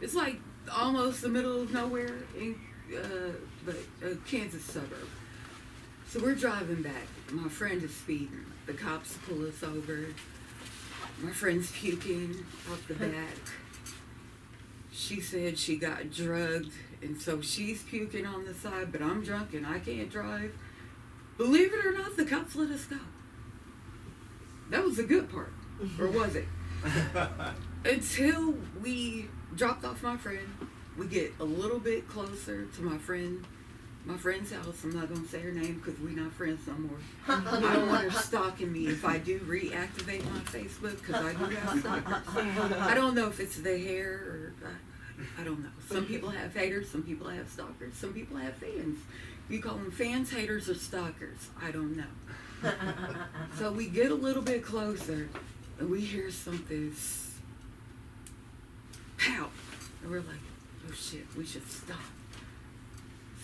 It's like almost the middle of nowhere in but a Kansas suburb. So we're driving back. My friend is speeding. The cops pull us over. My friend's puking off the back. She said she got drugged, and so she's puking on the side, but I'm drunk and I can't drive. Believe it or not, the cops let us go. That was the good part. Or was it? Until we dropped off my friend, we get a little bit closer to my friend's house. I'm not gonna say her name because we're not friends no more. I don't want her stalking me if I do reactivate my Facebook because I do have stalkers. I don't know if it's the hair or I don't know. Some people have haters, some people have stalkers, some people have fans. You call them fans, haters, or stalkers. I don't know. So we get a little bit closer, and we hear something pow. And we're like, oh shit, we should stop.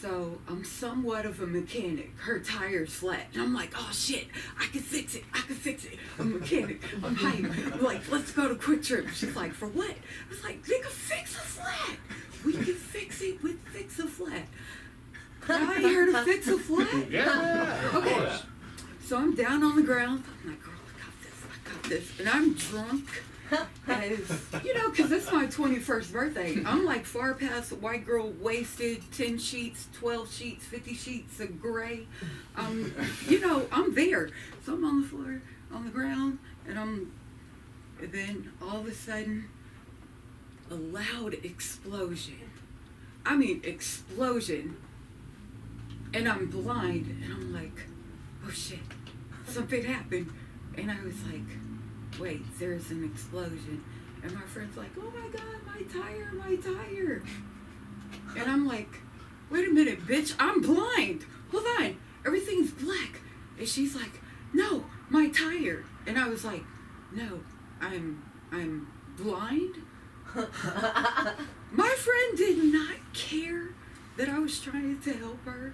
So I'm somewhat of a mechanic. Her tire's flat. And I'm like, oh shit, I can fix it. I'm a mechanic. I'm hype. I'm like, let's go to Quick Trip. She's like, for what? I was like, nigga, fix a flat. We can fix it with Fix a Flat. I ain't heard of Fix a Flat. Yeah. Okay. So I'm down on the ground. I'm like, girl, I got this. And I'm drunk as, you know, because it's my 21st birthday. I'm like far past a white girl, wasted, 10 sheets, 12 sheets, 50 sheets of gray. You know, I'm there. So I'm on the floor, on the ground, and then all of a sudden, a loud explosion. I mean, explosion. And I'm blind, and I'm like, oh shit, something happened. And I was like, wait, there's an explosion. And my friend's like, oh my God, my tire. And I'm like, wait a minute, bitch, I'm blind. Hold on, everything's black. And she's like, no, my tire. And I was like, no, I'm blind. My friend did not care that I was trying to help her.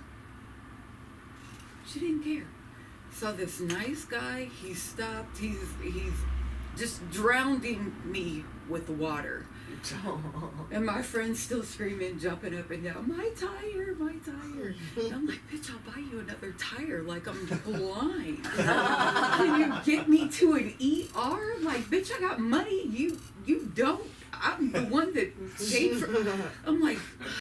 She didn't care. So this nice guy, he stopped. He's just drowning me with water. And my friend's still screaming, jumping up and down, my tire. And I'm like, bitch, I'll buy you another tire. Like, I'm blind. Can you get me to an ER? Like, bitch, I got money. You don't. I'm the one that paid for. I'm like,